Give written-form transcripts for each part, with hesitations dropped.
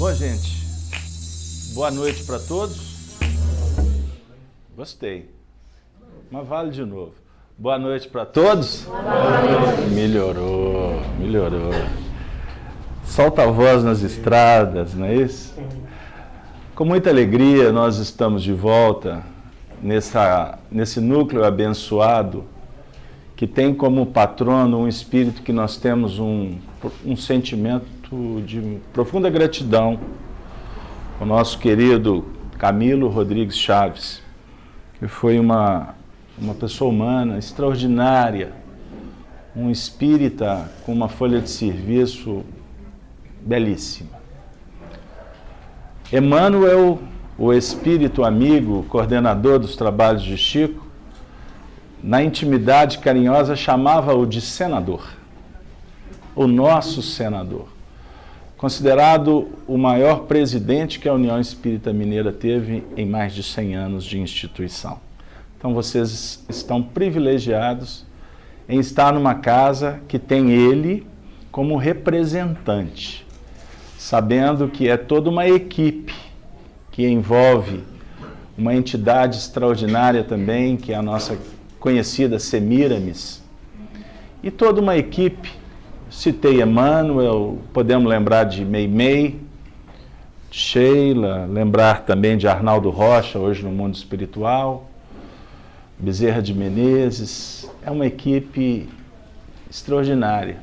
Bom, gente, boa noite para todos. Gostei, mas vale de novo. Boa noite para todos. Boa noite. Melhorou. Solta a voz nas estradas, não é isso? Com muita alegria nós estamos de volta nesse núcleo abençoado que tem como patrono um espírito que nós temos um sentimento de profunda gratidão, o nosso querido Camilo Rodrigues Chaves, que foi uma pessoa humana extraordinária, um espírita com uma folha de serviço belíssima. Emmanuel, o espírito amigo, coordenador dos trabalhos de Chico, na intimidade carinhosa chamava-o de senador, o nosso senador, considerado o maior presidente que a União Espírita Mineira teve em mais de 100 anos de instituição. Então vocês estão privilegiados em estar numa casa que tem ele como representante, sabendo que é toda uma equipe que envolve uma entidade extraordinária também, que é a nossa conhecida Semiramis, e toda uma equipe. Citei Emmanuel, podemos lembrar de Meimei, de Sheila, lembrar também de Arnaldo Rocha, hoje no mundo espiritual, Bezerra de Menezes. É uma equipe extraordinária.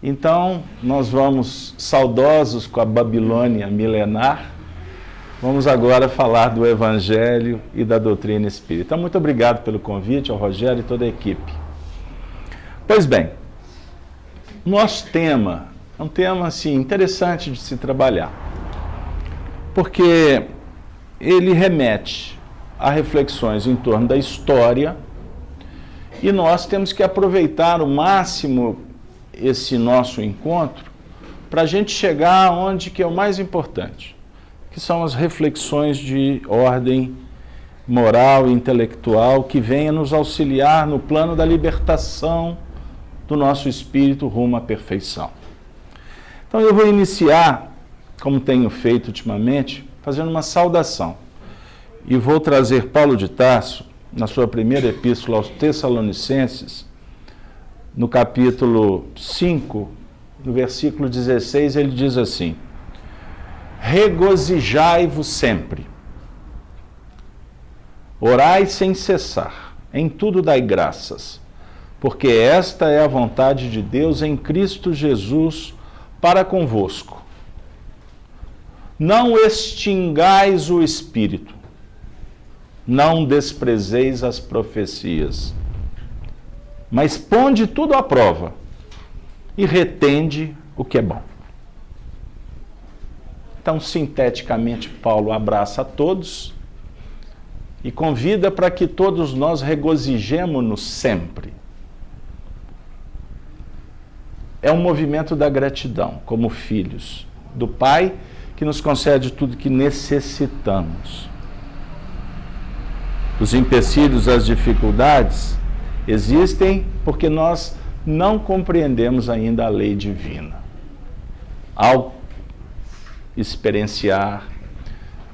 Então, nós vamos, saudosos com a Babilônia milenar, vamos agora falar do Evangelho e da doutrina espírita. Muito obrigado pelo convite ao Rogério e toda a equipe. Pois bem, nosso tema é um tema assim, interessante de se trabalhar, porque ele remete a reflexões em torno da história e nós temos que aproveitar o máximo esse nosso encontro para a gente chegar onde que é o mais importante, que são as reflexões de ordem moral e intelectual que venham nos auxiliar no plano da libertação do nosso espírito rumo à perfeição. Então eu vou iniciar, como tenho feito ultimamente, fazendo uma saudação. E vou trazer Paulo de Tarso, na sua primeira epístola aos Tessalonicenses, no capítulo 5, no versículo 16, ele diz assim: regozijai-vos sempre, orai sem cessar, em tudo dai graças, porque esta é a vontade de Deus em Cristo Jesus para convosco. Não extingais o Espírito, não desprezeis as profecias, mas ponde tudo à prova e retende o que é bom. Então, sinteticamente, Paulo abraça a todos e convida para que todos nós regozijemo-nos sempre. É um movimento da gratidão, como filhos do Pai, que nos concede tudo que necessitamos. Os empecilhos, as dificuldades existem porque nós não compreendemos ainda a lei divina. Ao experienciar,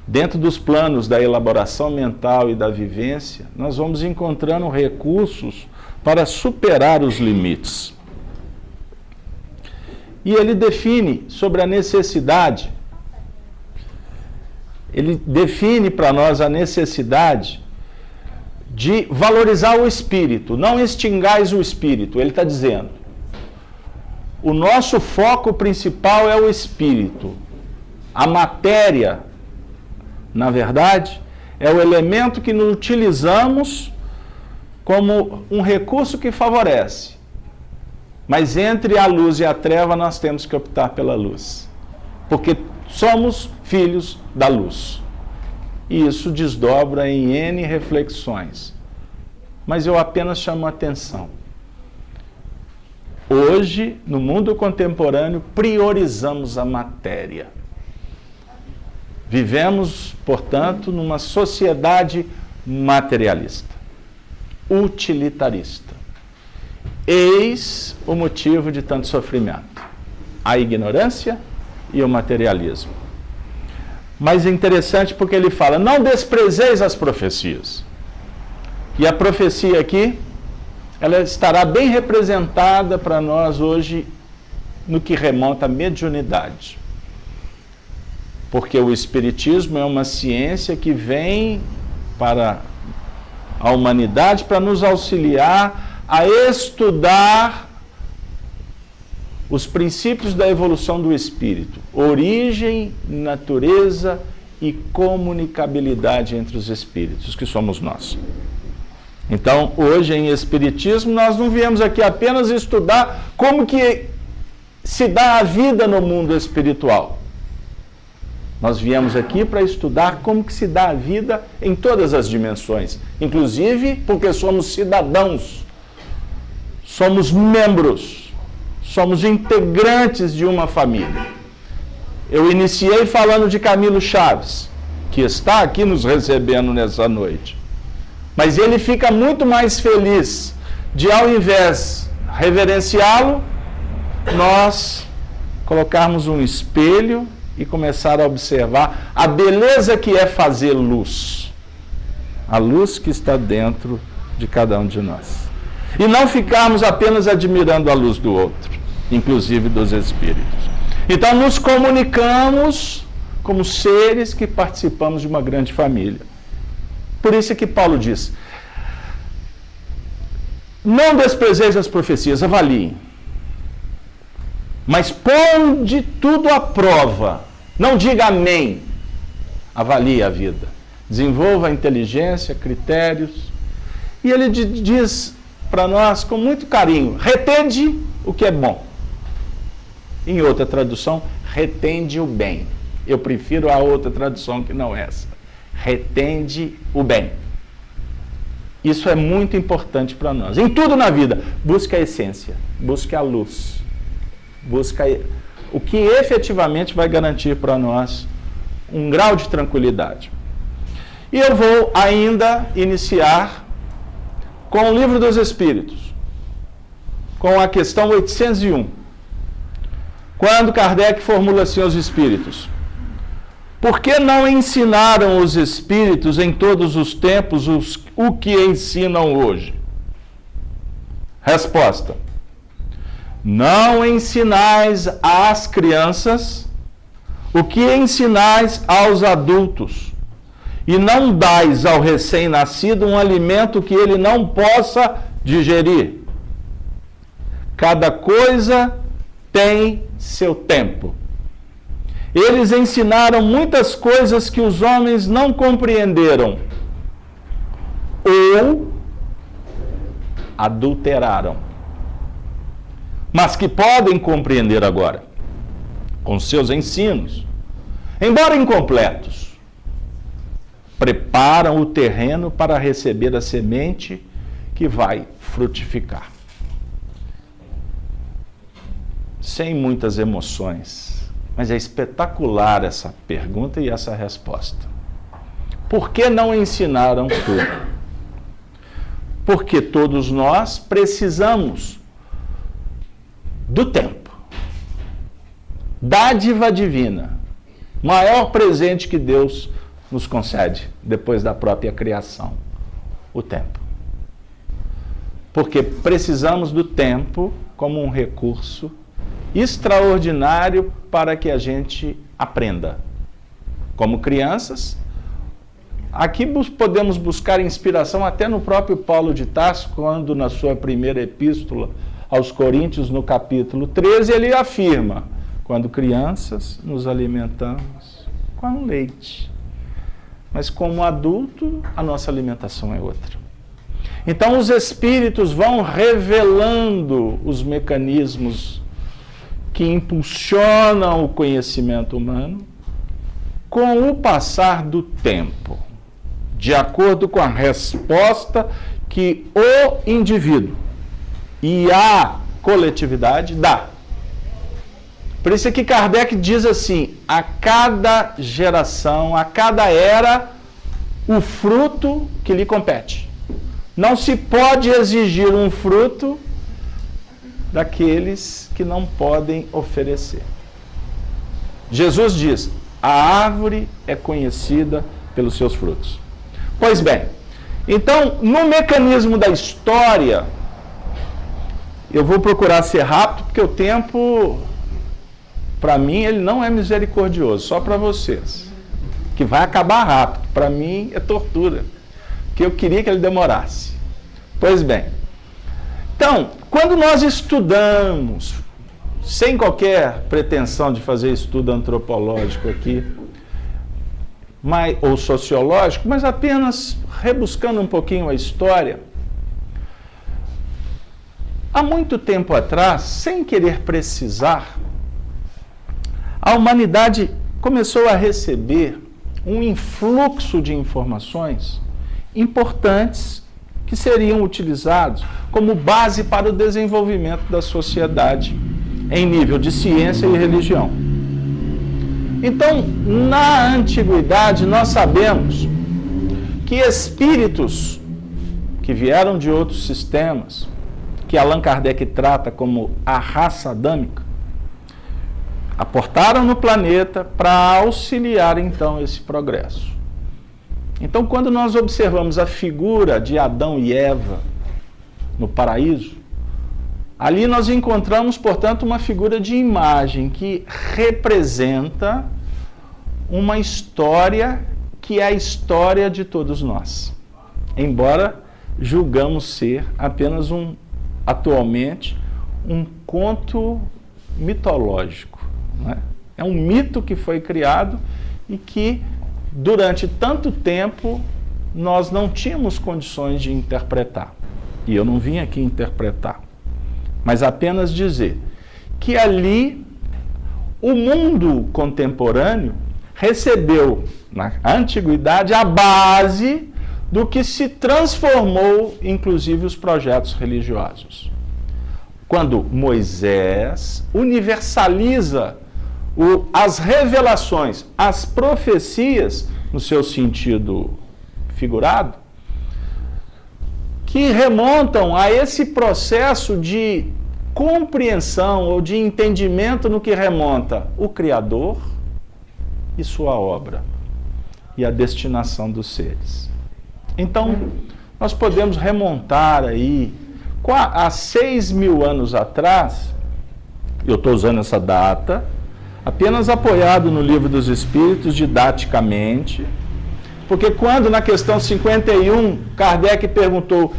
dentro dos planos da elaboração mental e da vivência, nós vamos encontrando recursos para superar os limites. E ele define sobre a necessidade, ele define para nós a necessidade de valorizar o espírito, não extingais o espírito. Ele está dizendo, o nosso foco principal é o espírito. A matéria, na verdade, é o elemento que nós utilizamos como um recurso que favorece. Mas entre a luz e a treva nós temos que optar pela luz, porque somos filhos da luz. E isso desdobra em N reflexões. Mas eu apenas chamo a atenção. Hoje, no mundo contemporâneo, priorizamos a matéria. Vivemos, portanto, numa sociedade materialista, utilitarista. Eis o motivo de tanto sofrimento: a ignorância e o materialismo. Mas é interessante porque ele fala, não desprezeis as profecias. E a profecia aqui, ela estará bem representada para nós hoje no que remonta à mediunidade. Porque o Espiritismo é uma ciência que vem para a humanidade para nos auxiliar a estudar os princípios da evolução do espírito, origem, natureza e comunicabilidade entre os espíritos, que somos nós. Então, hoje em Espiritismo, nós não viemos aqui apenas estudar como que se dá a vida no mundo espiritual. Nós viemos aqui para estudar como que se dá a vida em todas as dimensões, inclusive porque somos cidadãos, somos membros, somos integrantes de uma família. Eu iniciei falando de Camilo Chaves, que está aqui nos recebendo nessa noite. Mas ele fica muito mais feliz de, ao invés de reverenciá-lo, nós colocarmos um espelho e começar a observar a beleza que é fazer luz. A luz que está dentro de cada um de nós. E não ficarmos apenas admirando a luz do outro, inclusive dos espíritos. Então nos comunicamos como seres que participamos de uma grande família. Por isso é que Paulo diz, não desprezeis as profecias, avaliem. Mas ponde tudo à prova. Não diga amém. Avalie a vida. Desenvolva a inteligência, critérios. E ele diz para nós com muito carinho, retende o que é bom. Em outra tradução, retende o bem. Eu prefiro a outra tradução que não essa. Retende o bem. Isso é muito importante para nós. Em tudo na vida, busque a essência, busque a luz. Busca o que efetivamente vai garantir para nós um grau de tranquilidade. E eu vou ainda iniciar com o Livro dos Espíritos, com a questão 801. Quando Kardec formula assim aos espíritos: por que não ensinaram os espíritos em todos os tempos o que ensinam hoje? Resposta: não ensinais às crianças o que ensinais aos adultos, e não dais ao recém-nascido um alimento que ele não possa digerir. Cada coisa tem seu tempo. Eles ensinaram muitas coisas que os homens não compreenderam ou adulteraram, mas que podem compreender agora, com seus ensinos, embora incompletos, preparam o terreno para receber a semente que vai frutificar. Sem muitas emoções, mas é espetacular essa pergunta e essa resposta. Por que não ensinaram tudo? Porque todos nós precisamos do tempo. Dádiva divina. Maior presente que Deus nos concede depois da própria criação. O tempo. Porque precisamos do tempo como um recurso extraordinário para que a gente aprenda. Como crianças, aqui podemos buscar inspiração até no próprio Paulo de Tarso, quando na sua primeira epístola aos Coríntios, no capítulo 13, ele afirma: quando crianças, nos alimentamos com leite, mas como adulto, a nossa alimentação é outra. Então os espíritos vão revelando os mecanismos que impulsionam o conhecimento humano com o passar do tempo, de acordo com a resposta que o indivíduo e a coletividade dá. Por isso é que Kardec diz assim: a cada geração, a cada era, o fruto que lhe compete. Não se pode exigir um fruto daqueles que não podem oferecer. Jesus diz: a árvore é conhecida pelos seus frutos. Pois bem, então, no mecanismo da história, eu vou procurar ser rápido, porque o tempo, para mim, ele não é misericordioso, só para vocês, que vai acabar rápido. Para mim, é tortura, porque eu queria que ele demorasse. Pois bem, então, quando nós estudamos, sem qualquer pretensão de fazer estudo antropológico aqui, ou sociológico, mas apenas rebuscando um pouquinho a história, há muito tempo atrás, sem querer precisar, a humanidade começou a receber um influxo de informações importantes que seriam utilizados como base para o desenvolvimento da sociedade em nível de ciência e religião. Então, na antiguidade, nós sabemos que espíritos que vieram de outros sistemas, que Allan Kardec trata como a raça adâmica, aportaram no planeta para auxiliar, então, esse progresso. Então, quando nós observamos a figura de Adão e Eva no paraíso, ali nós encontramos, portanto, uma figura de imagem que representa uma história que é a história de todos nós. Embora julgamos ser apenas atualmente, um conto mitológico, né? É um mito que foi criado e que, durante tanto tempo, nós não tínhamos condições de interpretar. E eu não vim aqui interpretar, mas apenas dizer que ali o mundo contemporâneo recebeu, na antiguidade, a base do que se transformou, inclusive, os projetos religiosos. Quando Moisés universaliza as revelações, as profecias, no seu sentido figurado, que remontam a esse processo de compreensão ou de entendimento no que remonta o Criador e sua obra e a destinação dos seres. Então, nós podemos remontar aí há 6.000 anos atrás. Eu estou usando essa data apenas apoiado no Livro dos Espíritos, didaticamente, porque quando na questão 51 Kardec perguntou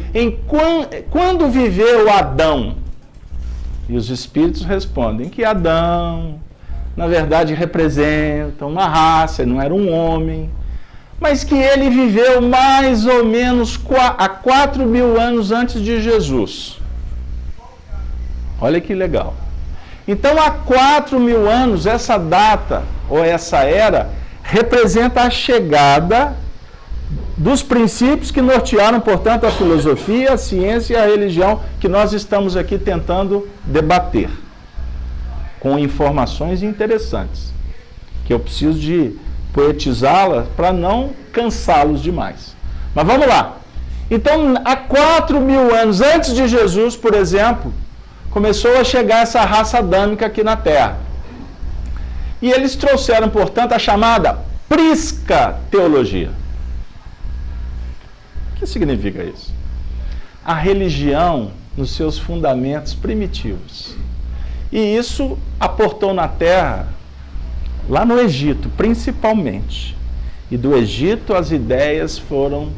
quando viveu Adão, e os Espíritos respondem que Adão, na verdade, representa uma raça, não era um homem, mas que ele viveu mais ou menos há 4.000 anos antes de Jesus. Olha que legal. Então, há 4.000 anos, essa data, ou essa era, representa a chegada dos princípios que nortearam, portanto, a filosofia, a ciência e a religião que nós estamos aqui tentando debater, com informações interessantes, que eu preciso de poetizá-las para não cansá-los demais. Mas vamos lá. Então, há 4.000 anos antes de Jesus, por exemplo, começou a chegar essa raça adâmica aqui na Terra. E eles trouxeram, portanto, a chamada prisca teologia. O que significa isso? A religião nos seus fundamentos primitivos. E isso aportou na Terra, lá no Egito, principalmente. E do Egito as ideias foram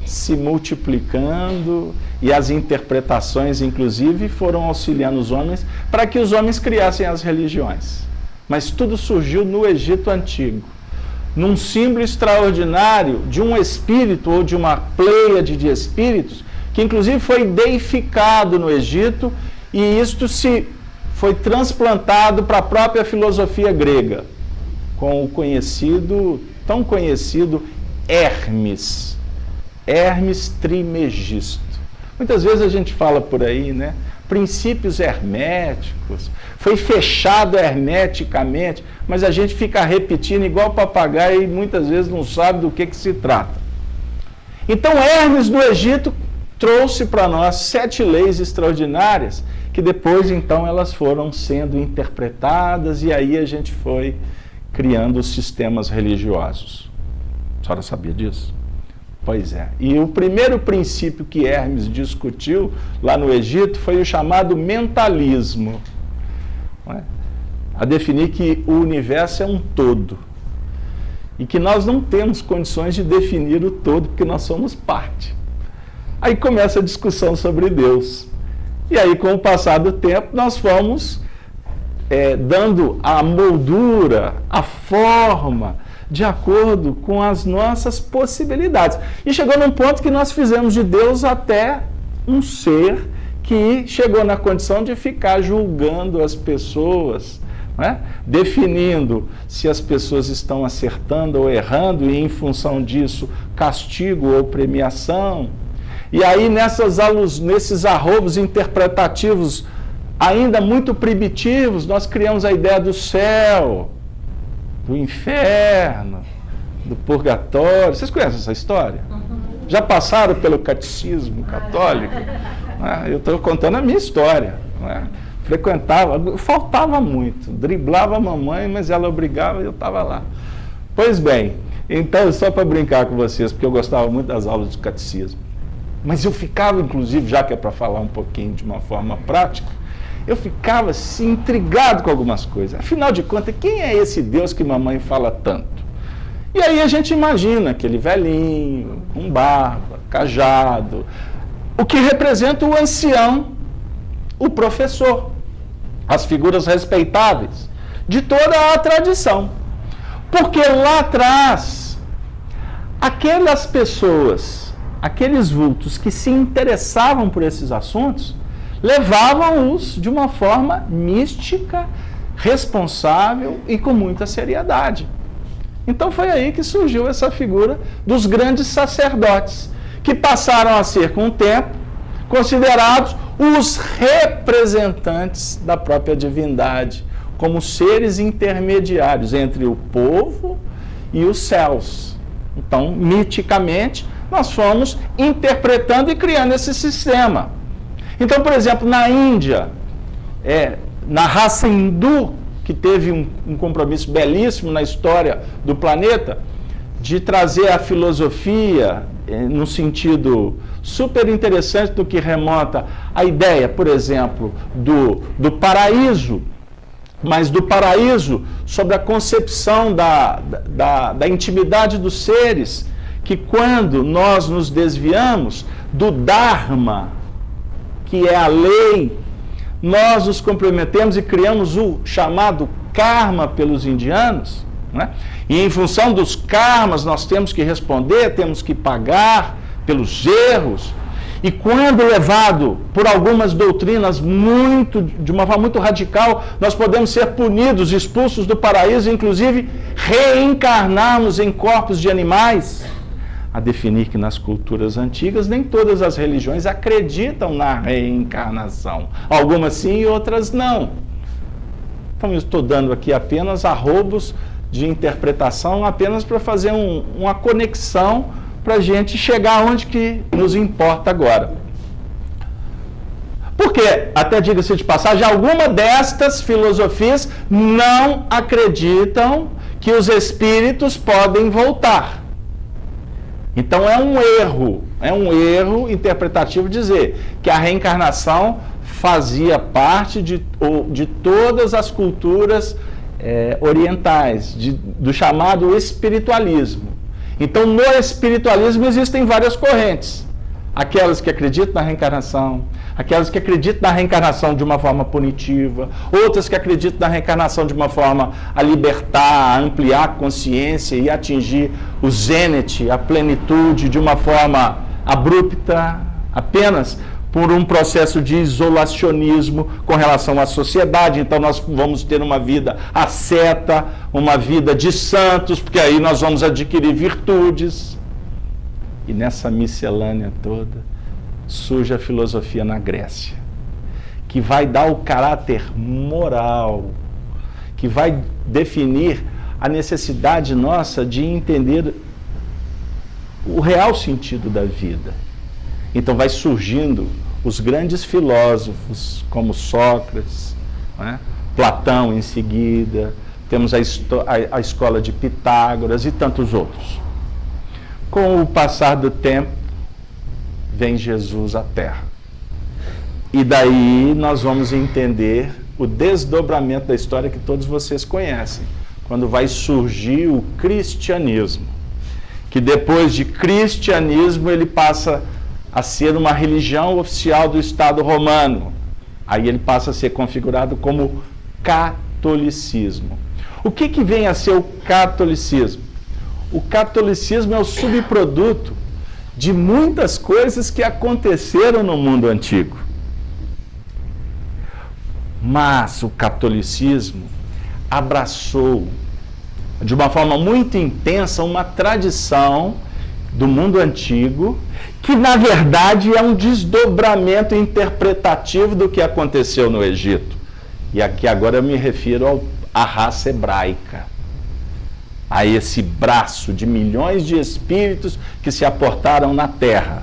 se multiplicando e as interpretações, inclusive, foram auxiliando os homens para que os homens criassem as religiões. Mas tudo surgiu no Egito Antigo, num símbolo extraordinário de um espírito ou de uma pleiade de espíritos, que inclusive foi deificado no Egito, e isto foi transplantado para a própria filosofia grega, com o tão conhecido Hermes Trimegisto. Muitas vezes a gente fala por aí, né? Princípios herméticos, foi fechado hermeticamente, mas a gente fica repetindo igual papagaio e muitas vezes não sabe do que se trata. Então, Hermes do Egito trouxe para nós 7 leis extraordinárias, que depois, então, elas foram sendo interpretadas, e aí a gente foi criando os sistemas religiosos. A senhora sabia disso? Pois é. E o primeiro princípio que Hermes discutiu lá no Egito foi o chamado mentalismo. Não é? A definir que o universo é um todo. E que nós não temos condições de definir o todo, porque nós somos parte. Aí começa a discussão sobre Deus. E aí, com o passar do tempo, nós fomos dando a moldura, a forma, de acordo com as nossas possibilidades. E chegou num ponto que nós fizemos de Deus até um ser que chegou na condição de ficar julgando as pessoas, né? Definindo se as pessoas estão acertando ou errando, e em função disso, castigo ou premiação. E aí, nesses arroubos interpretativos ainda muito primitivos, nós criamos a ideia do céu, do inferno, do purgatório. Vocês conhecem essa história? Já passaram pelo catecismo católico? Eu estou contando a minha história. Frequentava, faltava muito, driblava a mamãe, mas ela obrigava e eu estava lá. Pois bem, então, só para brincar com vocês, porque eu gostava muito das aulas de catecismo, mas eu ficava, inclusive, já que é para falar um pouquinho de uma forma prática, eu ficava assim, intrigado com algumas coisas. Afinal de contas, quem é esse Deus que mamãe fala tanto? E aí a gente imagina aquele velhinho, com barba, cajado, o que representa o ancião, o professor, as figuras respeitáveis de toda a tradição. Porque lá atrás, aquelas pessoas, aqueles vultos que se interessavam por esses assuntos, levavam-os de uma forma mística, responsável e com muita seriedade. Então foi aí que surgiu essa figura dos grandes sacerdotes, que passaram a ser, com o tempo, considerados os representantes da própria divindade, como seres intermediários entre o povo e os céus. Então, miticamente, nós fomos interpretando e criando esse sistema. Então, por exemplo, na Índia, na raça hindu, que teve um compromisso belíssimo na história do planeta, de trazer a filosofia num sentido super interessante do que remonta a ideia, por exemplo, do paraíso, mas do paraíso sobre a concepção da intimidade dos seres, que quando nós nos desviamos do Dharma, que é a lei, nós nos comprometemos e criamos o chamado karma pelos indianos, né? E em função dos karmas nós temos que responder, temos que pagar pelos erros. E quando levado por algumas doutrinas de uma forma muito radical, nós podemos ser punidos, expulsos do paraíso, inclusive reencarnarmos em corpos de animais. A definir que nas culturas antigas nem todas as religiões acreditam na reencarnação. Algumas sim e outras não. Então eu estou dando aqui apenas arroubos de interpretação, apenas para fazer uma conexão para a gente chegar onde que nos importa agora. Porque, até diga-se de passagem, alguma destas filosofias não acreditam que os espíritos podem voltar. Então é um erro interpretativo dizer que a reencarnação fazia parte de todas as culturas orientais, do chamado espiritualismo. Então, no espiritualismo existem várias correntes. Aquelas que acreditam na reencarnação, aquelas que acreditam na reencarnação de uma forma punitiva, outras que acreditam na reencarnação de uma forma a libertar, a ampliar a consciência e atingir o zênite, a plenitude de uma forma abrupta, apenas por um processo de isolacionismo com relação à sociedade. Então nós vamos ter uma vida asceta, uma vida de santos, porque aí nós vamos adquirir virtudes. E nessa miscelânea toda surge a filosofia na Grécia, que vai dar o caráter moral, que vai definir a necessidade nossa de entender o real sentido da vida. Então vai surgindo os grandes filósofos, como Sócrates, né? Platão em seguida, temos a escola de Pitágoras e tantos outros. Com o passar do tempo, vem Jesus à Terra. E daí nós vamos entender o desdobramento da história que todos vocês conhecem, quando vai surgir o cristianismo, que depois de cristianismo ele passa a ser uma religião oficial do Estado romano. Aí ele passa a ser configurado como catolicismo. O que vem a ser o catolicismo? O catolicismo é o subproduto de muitas coisas que aconteceram no mundo antigo. Mas o catolicismo abraçou, de uma forma muito intensa, uma tradição do mundo antigo, que na verdade é um desdobramento interpretativo do que aconteceu no Egito. E aqui agora eu me refiro à raça hebraica, a esse braço de milhões de espíritos que se aportaram na terra.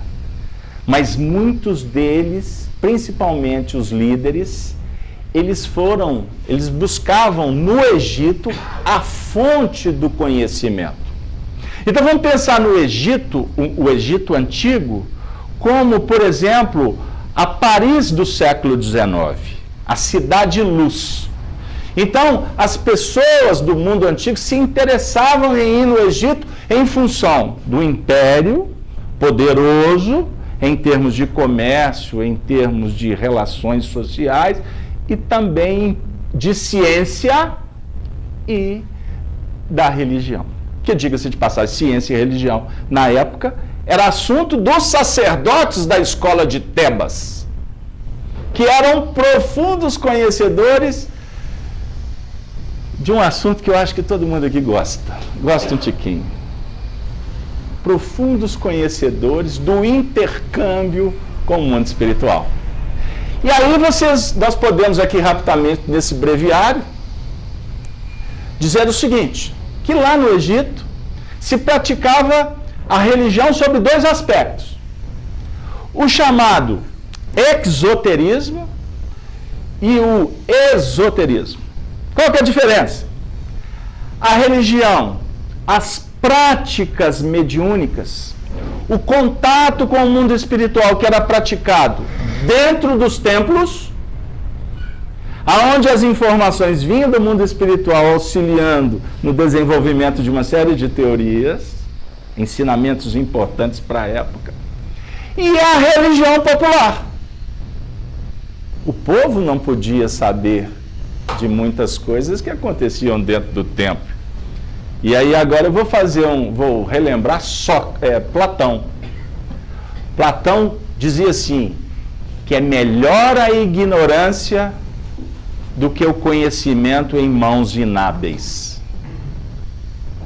Mas muitos deles, principalmente os líderes, eles buscavam no Egito a fonte do conhecimento. Então vamos pensar no Egito, o Egito antigo, como, por exemplo, a Paris do século XIX, a cidade luz. Então, as pessoas do mundo antigo se interessavam em ir no Egito em função do império poderoso, em termos de comércio, em termos de relações sociais, e também de ciência e da religião. Que, diga-se de passagem, ciência e religião, na época, era assunto dos sacerdotes da escola de Tebas, que eram profundos conhecedores de um assunto que eu acho que todo mundo aqui gosta um tiquinho. Profundos conhecedores do intercâmbio com o mundo espiritual. E aí nós podemos aqui rapidamente, nesse breviário, dizer o seguinte, que lá no Egito se praticava a religião sobre dois aspectos. O chamado exoterismo e o esoterismo. Qual que é a diferença? A religião, as práticas mediúnicas, o contato com o mundo espiritual que era praticado dentro dos templos, aonde as informações vinham do mundo espiritual auxiliando no desenvolvimento de uma série de teorias, ensinamentos importantes para a época, e a religião popular. O povo não podia saber de muitas coisas que aconteciam dentro do templo. E aí agora eu vou relembrar Platão. Platão dizia assim, que é melhor a ignorância do que o conhecimento em mãos inábeis.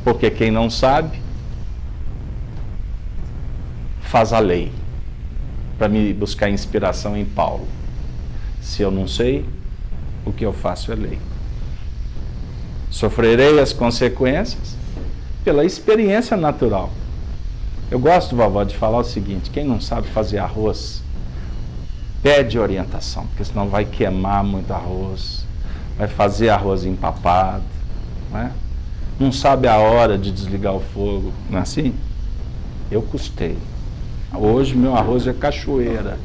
Porque quem não sabe, faz a lei. Para me buscar inspiração em Paulo. Se eu não sei, o que eu faço é lei. Sofrerei as consequências pela experiência natural. Eu gosto, vovó, de falar o seguinte, quem não sabe fazer arroz, pede orientação, porque senão vai queimar muito arroz, vai fazer arroz empapado, não é? Não sabe a hora de desligar o fogo, não é assim? Eu custei. Hoje meu arroz é cachoeira.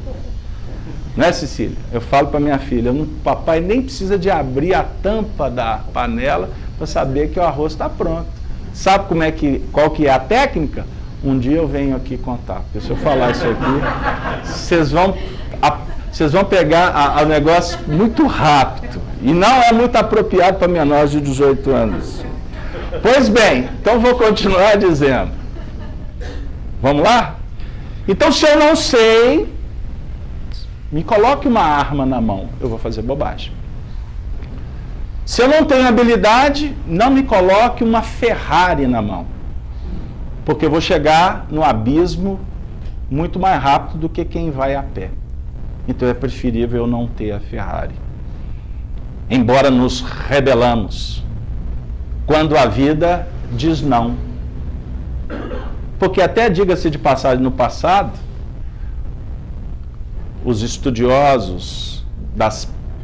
Não é, Cecília? Eu falo para minha filha, papai nem precisa de abrir a tampa da panela para saber que o arroz está pronto. Sabe qual que é a técnica? Um dia eu venho aqui contar. Porque se eu falar isso aqui, vocês vão pegar o negócio muito rápido. E não é muito apropriado para menores de 18 anos. Pois bem, então vou continuar dizendo. Vamos lá? Então, se eu não sei, me coloque uma arma na mão, eu vou fazer bobagem. Se eu não tenho habilidade, não me coloque uma Ferrari na mão, porque eu vou chegar no abismo muito mais rápido do que quem vai a pé. Então é preferível eu não ter a Ferrari. Embora nos rebelamos, quando a vida diz não. Porque até, diga-se de passagem, no passado, os estudiosos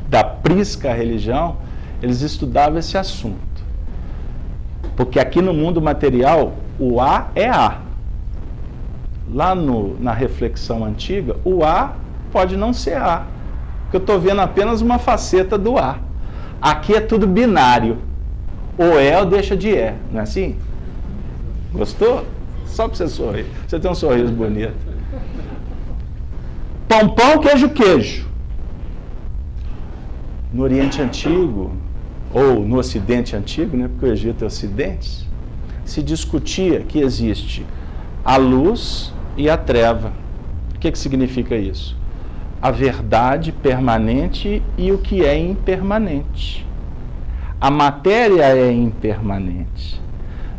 da prisca religião, eles estudavam esse assunto. Porque aqui no mundo material, o A é A. Lá na reflexão antiga, o A pode não ser A. Porque eu estou vendo apenas uma faceta do A. Aqui é tudo binário. Ou é ou deixa de é. Não é assim? Gostou? Só para você sorrir. Você tem um sorriso bonito. Pão, pão, queijo, queijo. No Oriente Antigo, ou no Ocidente Antigo, né, porque o Egito é Ocidente, se discutia que existe a luz e a treva. O que significa isso? A verdade permanente e o que é impermanente. A matéria é impermanente.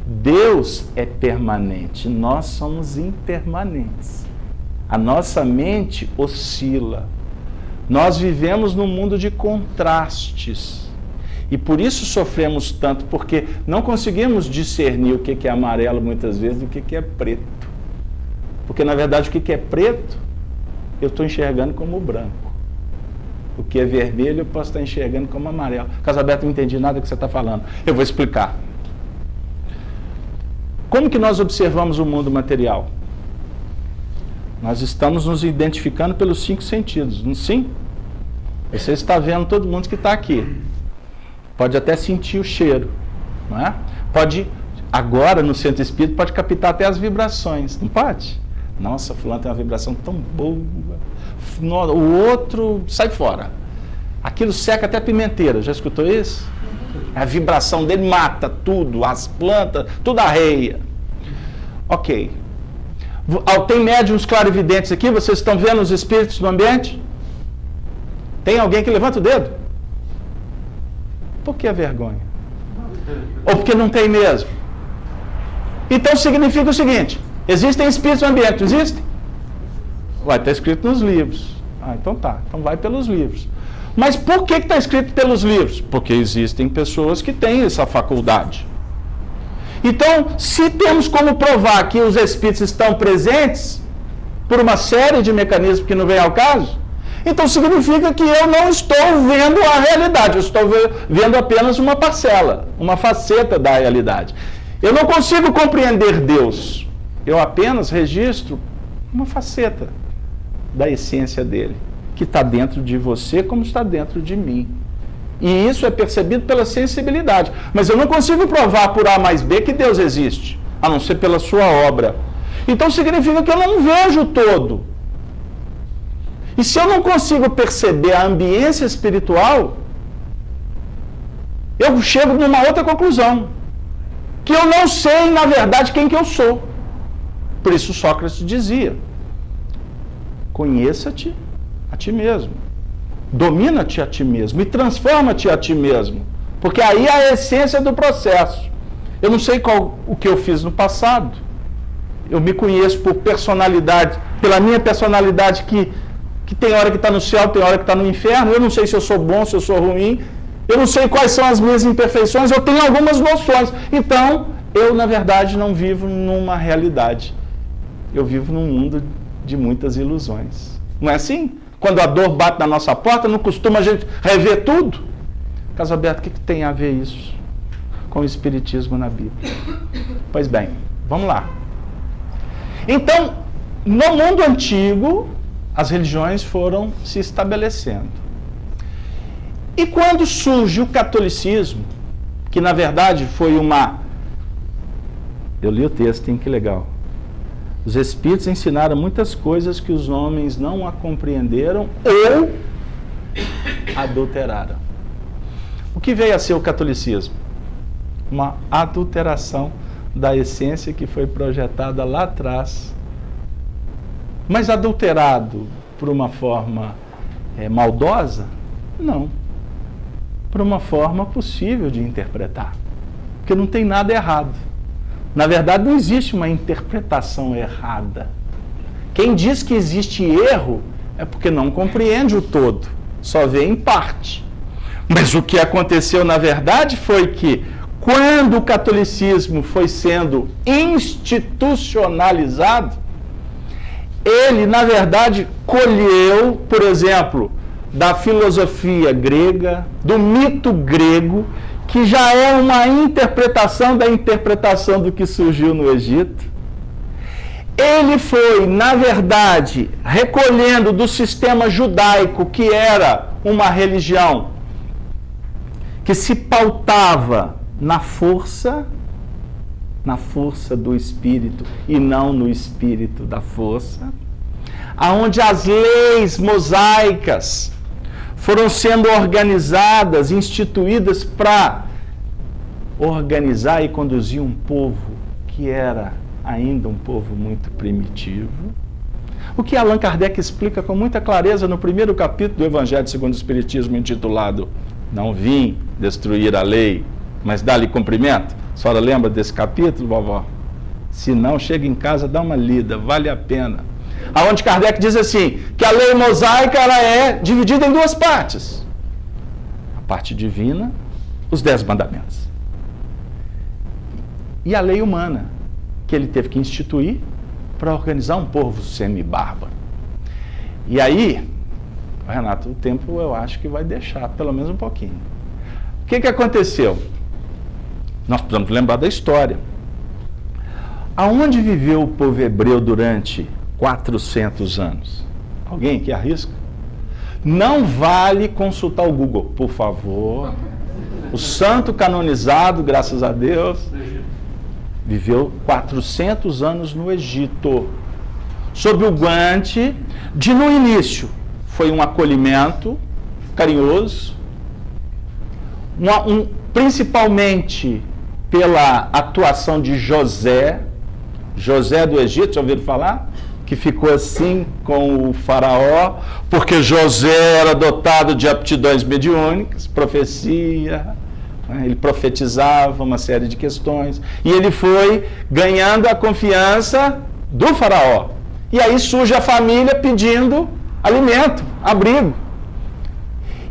Deus é permanente. Nós somos impermanentes. A nossa mente oscila. Nós vivemos num mundo de contrastes. E por isso sofremos tanto, porque não conseguimos discernir o que é amarelo muitas vezes do que é preto. Porque na verdade o que é preto, eu estou enxergando como branco. O que é vermelho, eu posso estar enxergando como amarelo. Casalberto, não entendi nada do que você está falando. Eu vou explicar. Como que nós observamos o mundo material? Nós estamos nos identificando pelos 5 sentidos, não sim? Você está vendo todo mundo que está aqui. Pode até sentir o cheiro, não é? Pode, agora no centro espírita, pode captar até as vibrações, não pode? Nossa, fulano tem uma vibração tão boa. O outro sai fora. Aquilo seca até a pimenteira, já escutou isso? A vibração dele mata tudo, as plantas, tudo arreia. Ok. Tem médiuns clarividentes aqui? Vocês estão vendo os espíritos no ambiente? Tem alguém que levanta o dedo? Por que a vergonha? Ou porque não tem mesmo? Então significa o seguinte: existem espíritos no ambiente, não existem? Vai estar escrito nos livros. Ah, então tá. Então vai pelos livros. Mas por que está escrito pelos livros? Porque existem pessoas que têm essa faculdade. Então, se temos como provar que os espíritos estão presentes por uma série de mecanismos que não vem ao caso, então significa que eu não estou vendo a realidade, eu estou vendo apenas uma parcela, uma faceta da realidade. Eu não consigo compreender Deus, eu apenas registro uma faceta da essência dele, que está dentro de você como está dentro de mim. E isso é percebido pela sensibilidade. Mas eu não consigo provar por A mais B que Deus existe, a não ser pela sua obra. Então significa que eu não vejo o todo. E se eu não consigo perceber a ambiência espiritual, eu chego numa outra conclusão. Que eu não sei, na verdade, quem que eu sou. Por isso Sócrates dizia: conheça-te a ti mesmo. Domina-te a ti mesmo e transforma-te a ti mesmo. Porque aí é a essência do processo. Eu não sei o que eu fiz no passado. Eu me conheço por personalidade, pela minha personalidade que tem hora que está no céu, tem hora que está no inferno. Eu não sei se eu sou bom, se eu sou ruim. Eu não sei quais são as minhas imperfeições. Eu tenho algumas noções. Então, eu, na verdade, não vivo numa realidade. Eu vivo num mundo de muitas ilusões. Não é assim? Quando a dor bate na nossa porta, não costuma a gente rever tudo? Casalberto, o que tem a ver isso com o Espiritismo na Bíblia? Pois bem, vamos lá. Então, no mundo antigo, as religiões foram se estabelecendo. E quando surge o catolicismo, que na verdade foi uma... Eu li o texto, hein? Que legal. Os espíritos ensinaram muitas coisas que os homens não a compreenderam ou adulteraram. O que veio a ser o catolicismo? Uma adulteração da essência que foi projetada lá atrás. Mas adulterado por uma forma maldosa? Não. Por uma forma possível de interpretar. Porque não tem nada errado. Na verdade, não existe uma interpretação errada. Quem diz que existe erro é porque não compreende o todo, só vê em parte. Mas o que aconteceu, na verdade, foi que, quando o catolicismo foi sendo institucionalizado, ele, na verdade, colheu, por exemplo, da filosofia grega, do mito grego, que já é uma interpretação da interpretação do que surgiu no Egito. Ele foi, na verdade, recolhendo do sistema judaico, que era uma religião que se pautava na força do espírito e não no espírito da força, aonde as leis mosaicas foram sendo organizadas, instituídas para organizar e conduzir um povo que era ainda um povo muito primitivo. O que Allan Kardec explica com muita clareza no primeiro capítulo do Evangelho segundo o Espiritismo, intitulado Não Vim Destruir a Lei, mas Dar-lhe Cumprimento. A senhora lembra desse capítulo, vovó? Se não, chega em casa, dá uma lida, vale a pena. Aonde Kardec diz assim, que a lei mosaica ela é dividida em duas partes. A parte divina, os 10 mandamentos. E a lei humana, que ele teve que instituir para organizar um povo semi-bárbaro. E aí, Renato, o tempo eu acho que vai deixar pelo menos um pouquinho. O que aconteceu? Nós precisamos lembrar da história. Aonde viveu o povo hebreu durante 400 anos? Alguém que arrisca? Não vale consultar o Google, por favor. O santo canonizado, graças a Deus, viveu 400 anos no Egito, sob o guante de, no início, foi um acolhimento carinhoso, principalmente pela atuação de José do Egito, já ouviram falar? Que ficou assim com o faraó, porque José era dotado de aptidões mediúnicas, profecia, ele profetizava uma série de questões, e ele foi ganhando a confiança do faraó. E aí surge a família pedindo alimento, abrigo.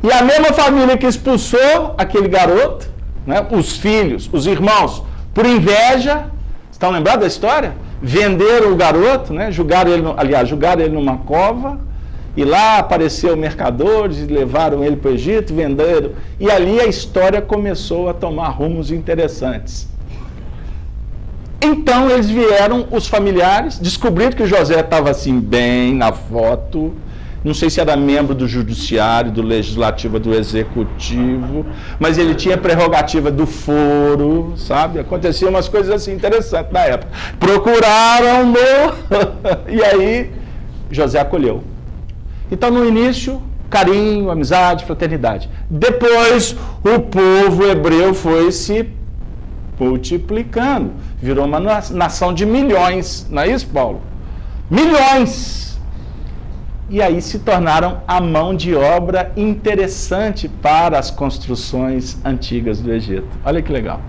E a mesma família que expulsou aquele garoto, né, os filhos, os irmãos, por inveja, estão lembrados da história? Venderam o garoto, né, jogaram ele numa cova, e lá apareceram mercadores e levaram ele para o Egito, venderam. E ali a história começou a tomar rumos interessantes. Então eles vieram, os familiares, descobriram que o José estava assim bem na foto, não sei se era membro do judiciário, do legislativo, do executivo, mas ele tinha prerrogativa do foro, sabe? Aconteciam umas coisas assim interessantes na época. Procuraram-no e aí José acolheu. Então, no início, carinho, amizade, fraternidade. Depois, o povo hebreu foi se multiplicando. Virou uma nação de milhões, não é isso, Paulo? Milhões! E aí se tornaram a mão de obra interessante para as construções antigas do Egito. Olha que legal.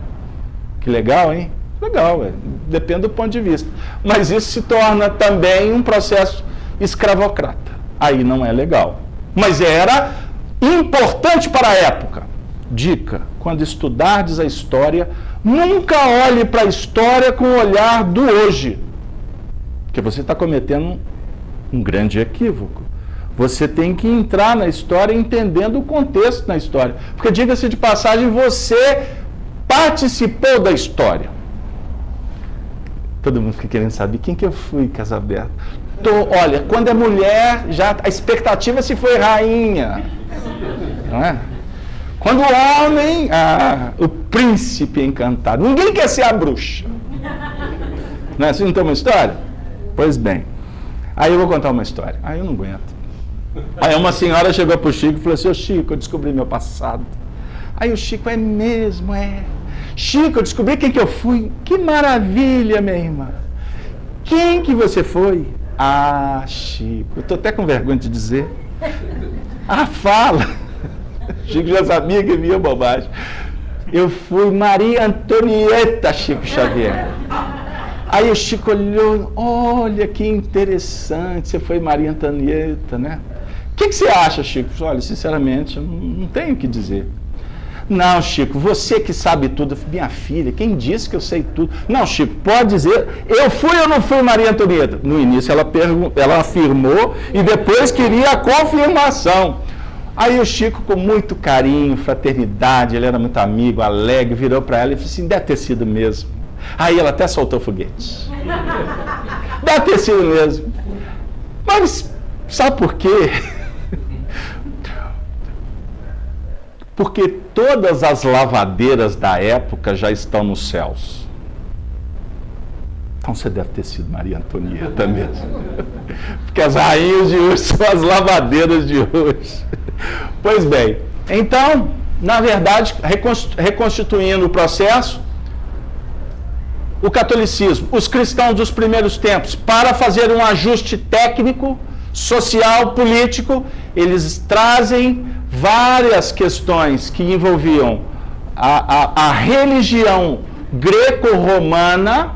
Que legal, hein? Legal, depende do ponto de vista. Mas isso se torna também um processo escravocrata. Aí não é legal. Mas era importante para a época. Dica, quando estudardes a história, nunca olhe para a história com o olhar do hoje. Porque você está cometendo um grande equívoco. Você tem que entrar na história entendendo o contexto na história. Porque, diga-se de passagem, você participou da história. Todo mundo fica querendo saber quem que eu fui, Casaberto. Olha, quando é mulher, já a expectativa se foi rainha. Não é? Quando o homem, o príncipe encantado. Ninguém quer ser a bruxa. Não é assim? Não tem uma história? Pois bem. Aí eu vou contar uma história. Aí eu não aguento. Aí uma senhora chegou para o Chico e falou assim: ô Chico, eu descobri meu passado. Aí o Chico, é mesmo, é. Chico, eu descobri quem que eu fui. Que maravilha, minha irmã. Quem que você foi? Ah, Chico, eu estou até com vergonha de dizer. Ah, fala. Chico já sabia que via bobagem. Eu fui Maria Antonieta, Chico Xavier. Aí o Chico olhou, olha que interessante, você foi Maria Antonieta, né? O que você acha, Chico? Olha, sinceramente, eu não tenho o que dizer. Não, Chico, você que sabe tudo. Minha filha, quem disse que eu sei tudo? Não, Chico, pode dizer, eu fui ou não fui Maria Antonieta? No início ela afirmou e depois queria a confirmação. Aí o Chico, com muito carinho, fraternidade, ele era muito amigo, alegre, virou para ela e falou assim, deve ter sido mesmo. Aí ela até soltou o foguete. Deve ter sido mesmo. Mas sabe por quê? Porque todas as lavadeiras da época já estão nos céus. Então você deve ter sido Maria Antonieta mesmo. Porque as rainhas de hoje são as lavadeiras de hoje. Pois bem, então, na verdade, reconstituindo o processo, o catolicismo, os cristãos dos primeiros tempos, para fazer um ajuste técnico, social, político, eles trazem várias questões que envolviam a religião greco-romana,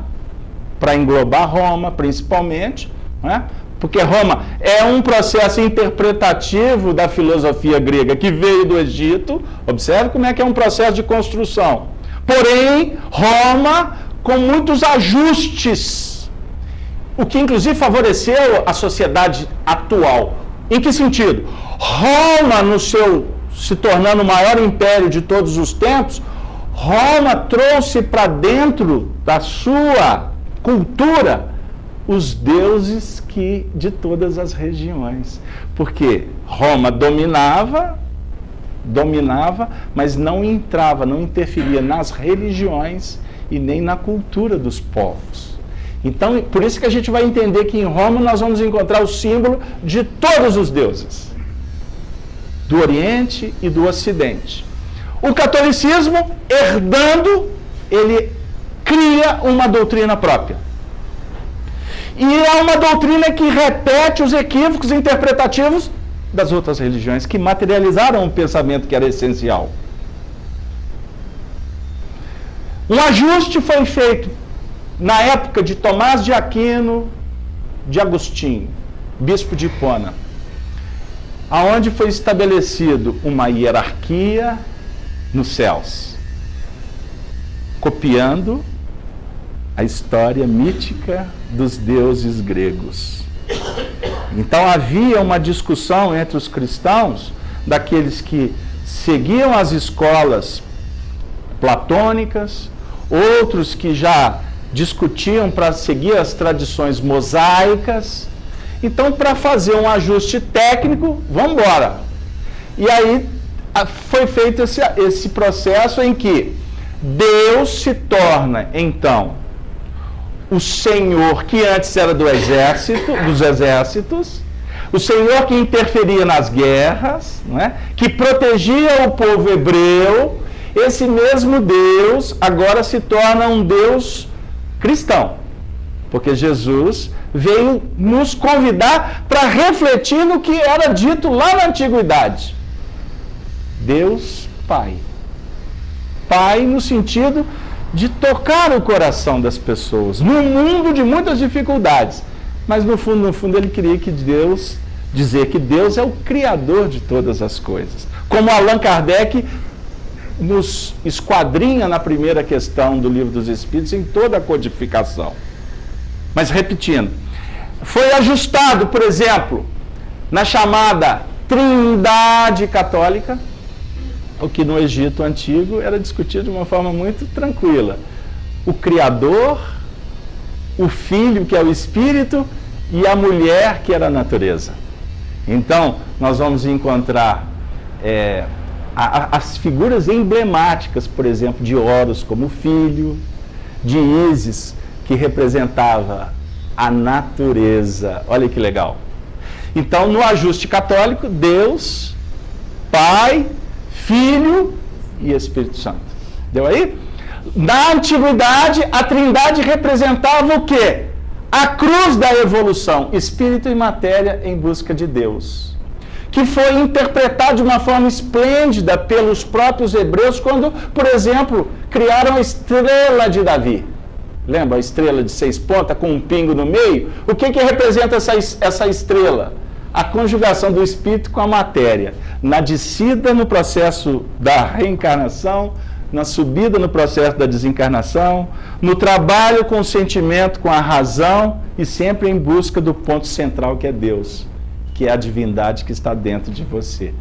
para englobar Roma, principalmente, né? Porque Roma é um processo interpretativo da filosofia grega que veio do Egito. Observe como é que é um processo de construção. Porém, Roma com muitos ajustes, o que inclusive favoreceu a sociedade atual. Em que sentido? Roma, se tornando o maior império de todos os tempos, Roma trouxe para dentro da sua cultura os deuses de todas as regiões. Porque Roma dominava, mas não entrava, não interferia nas religiões e nem na cultura dos povos. Então, por isso que a gente vai entender que em Roma nós vamos encontrar o símbolo de todos os deuses, do Oriente e do Ocidente. O catolicismo, herdando, ele cria uma doutrina própria. E é uma doutrina que repete os equívocos interpretativos das outras religiões, que materializaram um pensamento que era essencial. Um ajuste foi feito na época de Tomás de Aquino, de Agostinho, bispo de Hipona, aonde foi estabelecido uma hierarquia nos céus, copiando a história mítica dos deuses gregos. Então havia uma discussão entre os cristãos, daqueles que seguiam as escolas platônicas, outros que já discutiam para seguir as tradições mosaicas. Então, para fazer um ajuste técnico, vamos embora. E aí foi feito esse processo em que Deus se torna, então, o Senhor que antes era dos exércitos, o Senhor que interferia nas guerras, né, que protegia o povo hebreu. Esse mesmo Deus agora se torna um Deus cristão, porque Jesus veio nos convidar para refletir no que era dito lá na antiguidade. Deus Pai. Pai no sentido de tocar o coração das pessoas, num mundo de muitas dificuldades. Mas no fundo ele queria dizer que Deus é o Criador de todas as coisas. Como Allan Kardec nos esquadrinha na primeira questão do Livro dos Espíritos, em toda a codificação. Mas repetindo, foi ajustado, por exemplo, na chamada Trindade Católica, o que no Egito Antigo era discutido de uma forma muito tranquila. O Criador, o Filho, que é o Espírito, e a mulher, que era a natureza. Então, nós vamos encontrar as figuras emblemáticas, por exemplo, de Horus como filho, de Ísis, que representava a natureza. Olha que legal. Então, no ajuste católico, Deus, Pai, Filho e Espírito Santo. Deu aí? Na antiguidade, a Trindade representava o quê? A cruz da evolução, espírito e matéria em busca de Deus, que foi interpretado de uma forma esplêndida pelos próprios hebreus quando, por exemplo, criaram a estrela de Davi. Lembra a estrela de 6 pontas com um pingo no meio? O que representa essa estrela? A conjugação do espírito com a matéria. Na descida no processo da reencarnação, na subida no processo da desencarnação, no trabalho com o sentimento, com a razão e sempre em busca do ponto central que é Deus, que é a divindade que está dentro de você.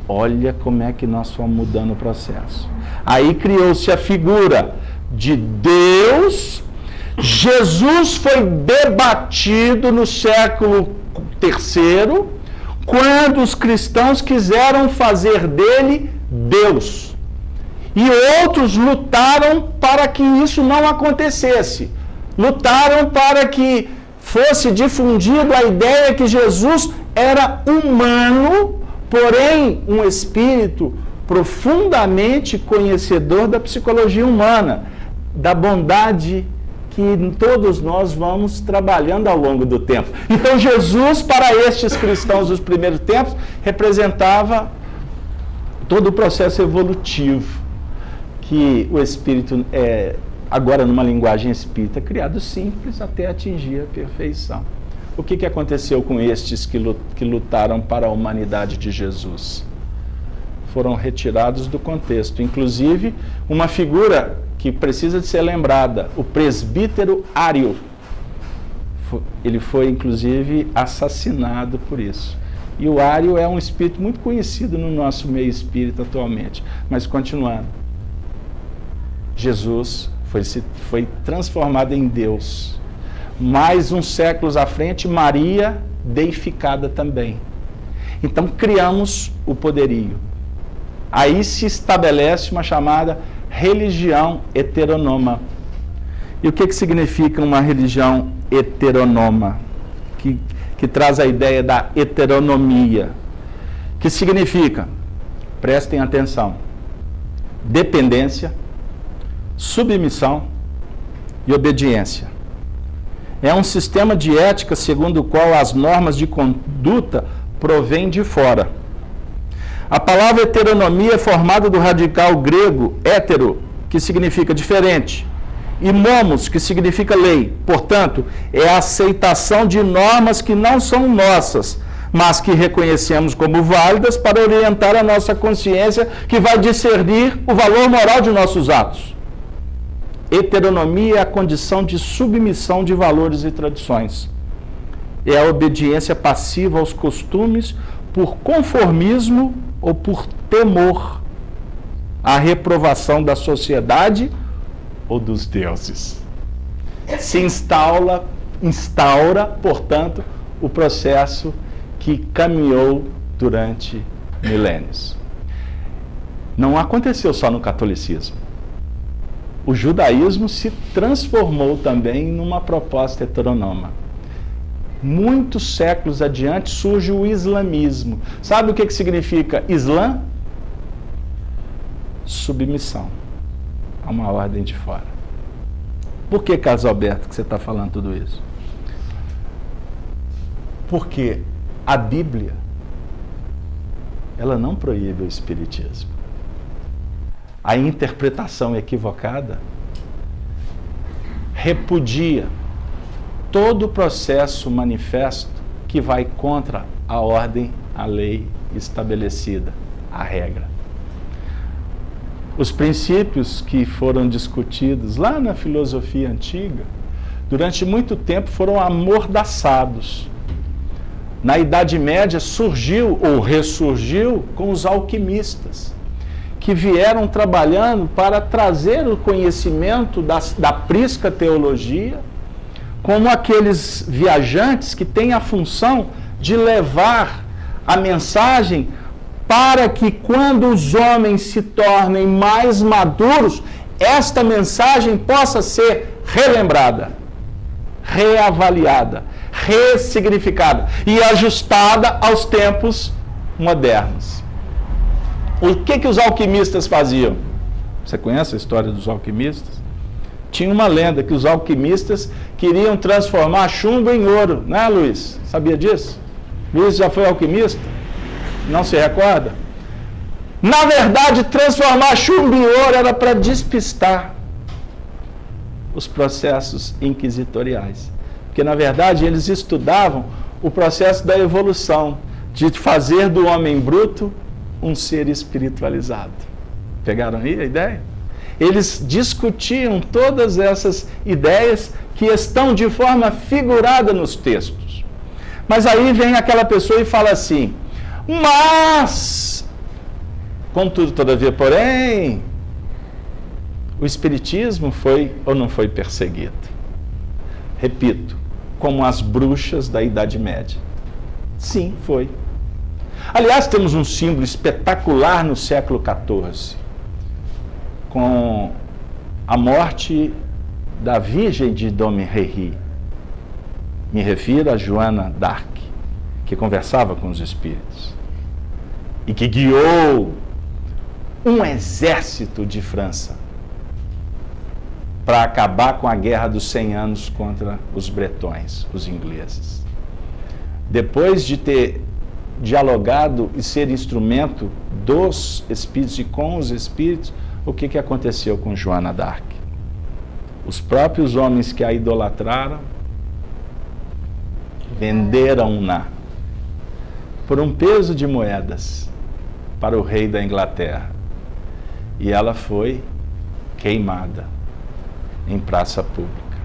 Olha como é que nós fomos mudando o processo. Aí criou-se a figura de Deus. Jesus foi debatido no século III, quando os cristãos quiseram fazer dele Deus. E outros lutaram para que isso não acontecesse. Lutaram para que fosse difundida a ideia que Jesus era humano, porém um espírito profundamente conhecedor da psicologia humana, da bondade que todos nós vamos trabalhando ao longo do tempo. Então Jesus, para estes cristãos dos primeiros tempos, representava todo o processo evolutivo que o espírito, agora numa linguagem espírita, criado simples até atingir a perfeição. O que aconteceu com estes que lutaram para a humanidade de Jesus? Foram retirados do contexto. Inclusive, uma figura que precisa de ser lembrada, o presbítero Ário. Ele foi, inclusive, assassinado por isso. E o Ário é um espírito muito conhecido no nosso meio espírita atualmente. Mas, continuando, Jesus foi transformado em Deus. Mais uns séculos à frente, Maria deificada também. Então, criamos o poderio. Aí se estabelece uma chamada religião heteronoma. E o que significa uma religião heteronoma? Que traz a ideia da heteronomia. Que significa, prestem atenção, dependência, submissão e obediência. É um sistema de ética segundo o qual as normas de conduta provêm de fora. A palavra heteronomia é formada do radical grego hétero, que significa diferente, e nomos, que significa lei. Portanto, é a aceitação de normas que não são nossas, mas que reconhecemos como válidas para orientar a nossa consciência, que vai discernir o valor moral de nossos atos. Heteronomia é a condição de submissão de valores e tradições. É a obediência passiva aos costumes por conformismo ou por temor à reprovação da sociedade ou dos deuses. Se instaura, portanto, o processo que caminhou durante milênios. Não aconteceu só no catolicismo. O judaísmo se transformou também numa proposta heteronoma. Muitos séculos adiante surge o islamismo. Sabe o que significa Islã? Submissão a uma ordem de fora. Por que, Carlos Alberto, que você está falando tudo isso? Porque a Bíblia, ela não proíbe o espiritismo. A interpretação equivocada repudia todo o processo manifesto que vai contra a ordem, a lei estabelecida, a regra. Os princípios que foram discutidos lá na filosofia antiga, durante muito tempo foram amordaçados. Na Idade Média surgiu ou ressurgiu com os alquimistas, que vieram trabalhando para trazer o conhecimento da prisca teologia, como aqueles viajantes que têm a função de levar a mensagem para que quando os homens se tornem mais maduros, esta mensagem possa ser relembrada, reavaliada, ressignificada e ajustada aos tempos modernos. O que os alquimistas faziam? Você conhece a história dos alquimistas? Tinha uma lenda que os alquimistas queriam transformar chumbo em ouro, né, Luiz? Sabia disso? Luiz já foi alquimista? Não se recorda? Na verdade, transformar chumbo em ouro era para despistar os processos inquisitoriais. Porque, na verdade, eles estudavam o processo da evolução, de fazer do homem bruto um ser espiritualizado. Pegaram aí a ideia? Eles discutiam todas essas ideias que estão de forma figurada nos textos. Mas aí vem aquela pessoa e fala assim, mas Contudo, todavia, porém, o espiritismo foi ou não foi perseguido? Repito, como as bruxas da Idade Média. Sim, foi. Aliás, temos um símbolo espetacular no século XIV, com a morte da Virgem de Domremy. Me refiro a Joana d'Arc, que conversava com os espíritos e que guiou um exército de França para acabar com a Guerra dos 100 Anos contra os bretões, os ingleses. Depois de ter dialogado e ser instrumento dos espíritos e com os espíritos, o que aconteceu com Joana d'Arc? Os próprios homens que a idolatraram venderam-na por um peso de moedas para o rei da Inglaterra. E ela foi queimada em praça pública.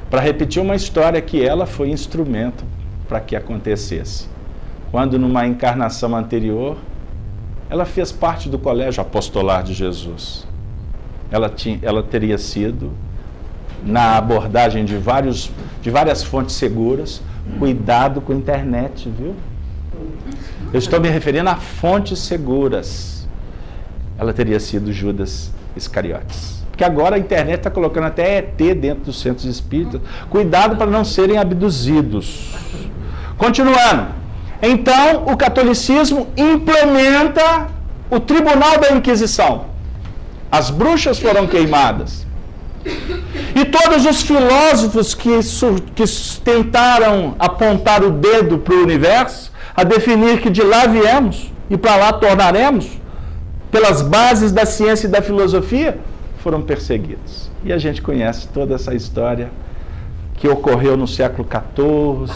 Para repetir uma história que ela foi instrumento para que acontecesse. Quando numa encarnação anterior, ela fez parte do colégio apostolar de Jesus. Ela teria sido, na abordagem de várias fontes seguras, cuidado com a internet, viu? Eu estou me referindo a fontes seguras. Ela teria sido Judas Iscariotes. Porque agora a internet está colocando até ET dentro dos centros espíritas. Cuidado para não serem abduzidos. Continuando. Então, o catolicismo implementa o Tribunal da Inquisição. As bruxas foram queimadas. E todos os filósofos que tentaram apontar o dedo para o universo, a definir que de lá viemos e para lá tornaremos, pelas bases da ciência e da filosofia, foram perseguidos. E a gente conhece toda essa história que ocorreu no século XIV,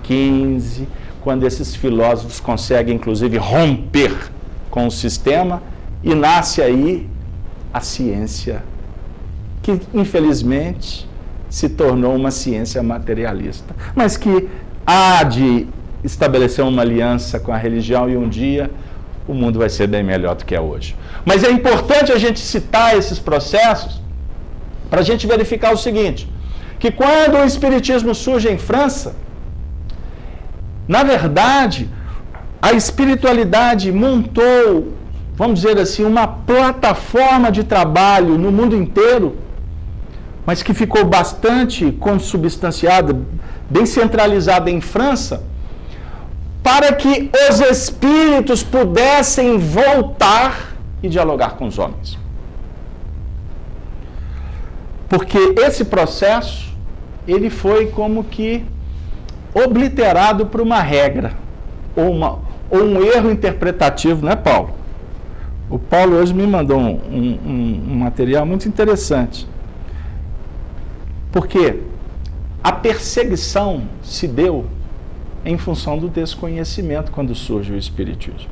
XV, quando esses filósofos conseguem, inclusive, romper com o sistema e nasce aí a ciência, que, infelizmente, se tornou uma ciência materialista, mas que há de estabelecer uma aliança com a religião e um dia o mundo vai ser bem melhor do que é hoje. Mas é importante a gente citar esses processos para a gente verificar o seguinte, que quando o espiritismo surge em França, na verdade, a espiritualidade montou, vamos dizer assim, uma plataforma de trabalho no mundo inteiro, mas que ficou bastante consubstanciada, bem centralizada em França, para que os espíritos pudessem voltar e dialogar com os homens. Porque esse processo, ele foi como que obliterado por uma regra, ou um erro interpretativo, não é, Paulo? O Paulo hoje me mandou um material muito interessante. Porque a perseguição se deu em função do desconhecimento quando surge o Espiritismo.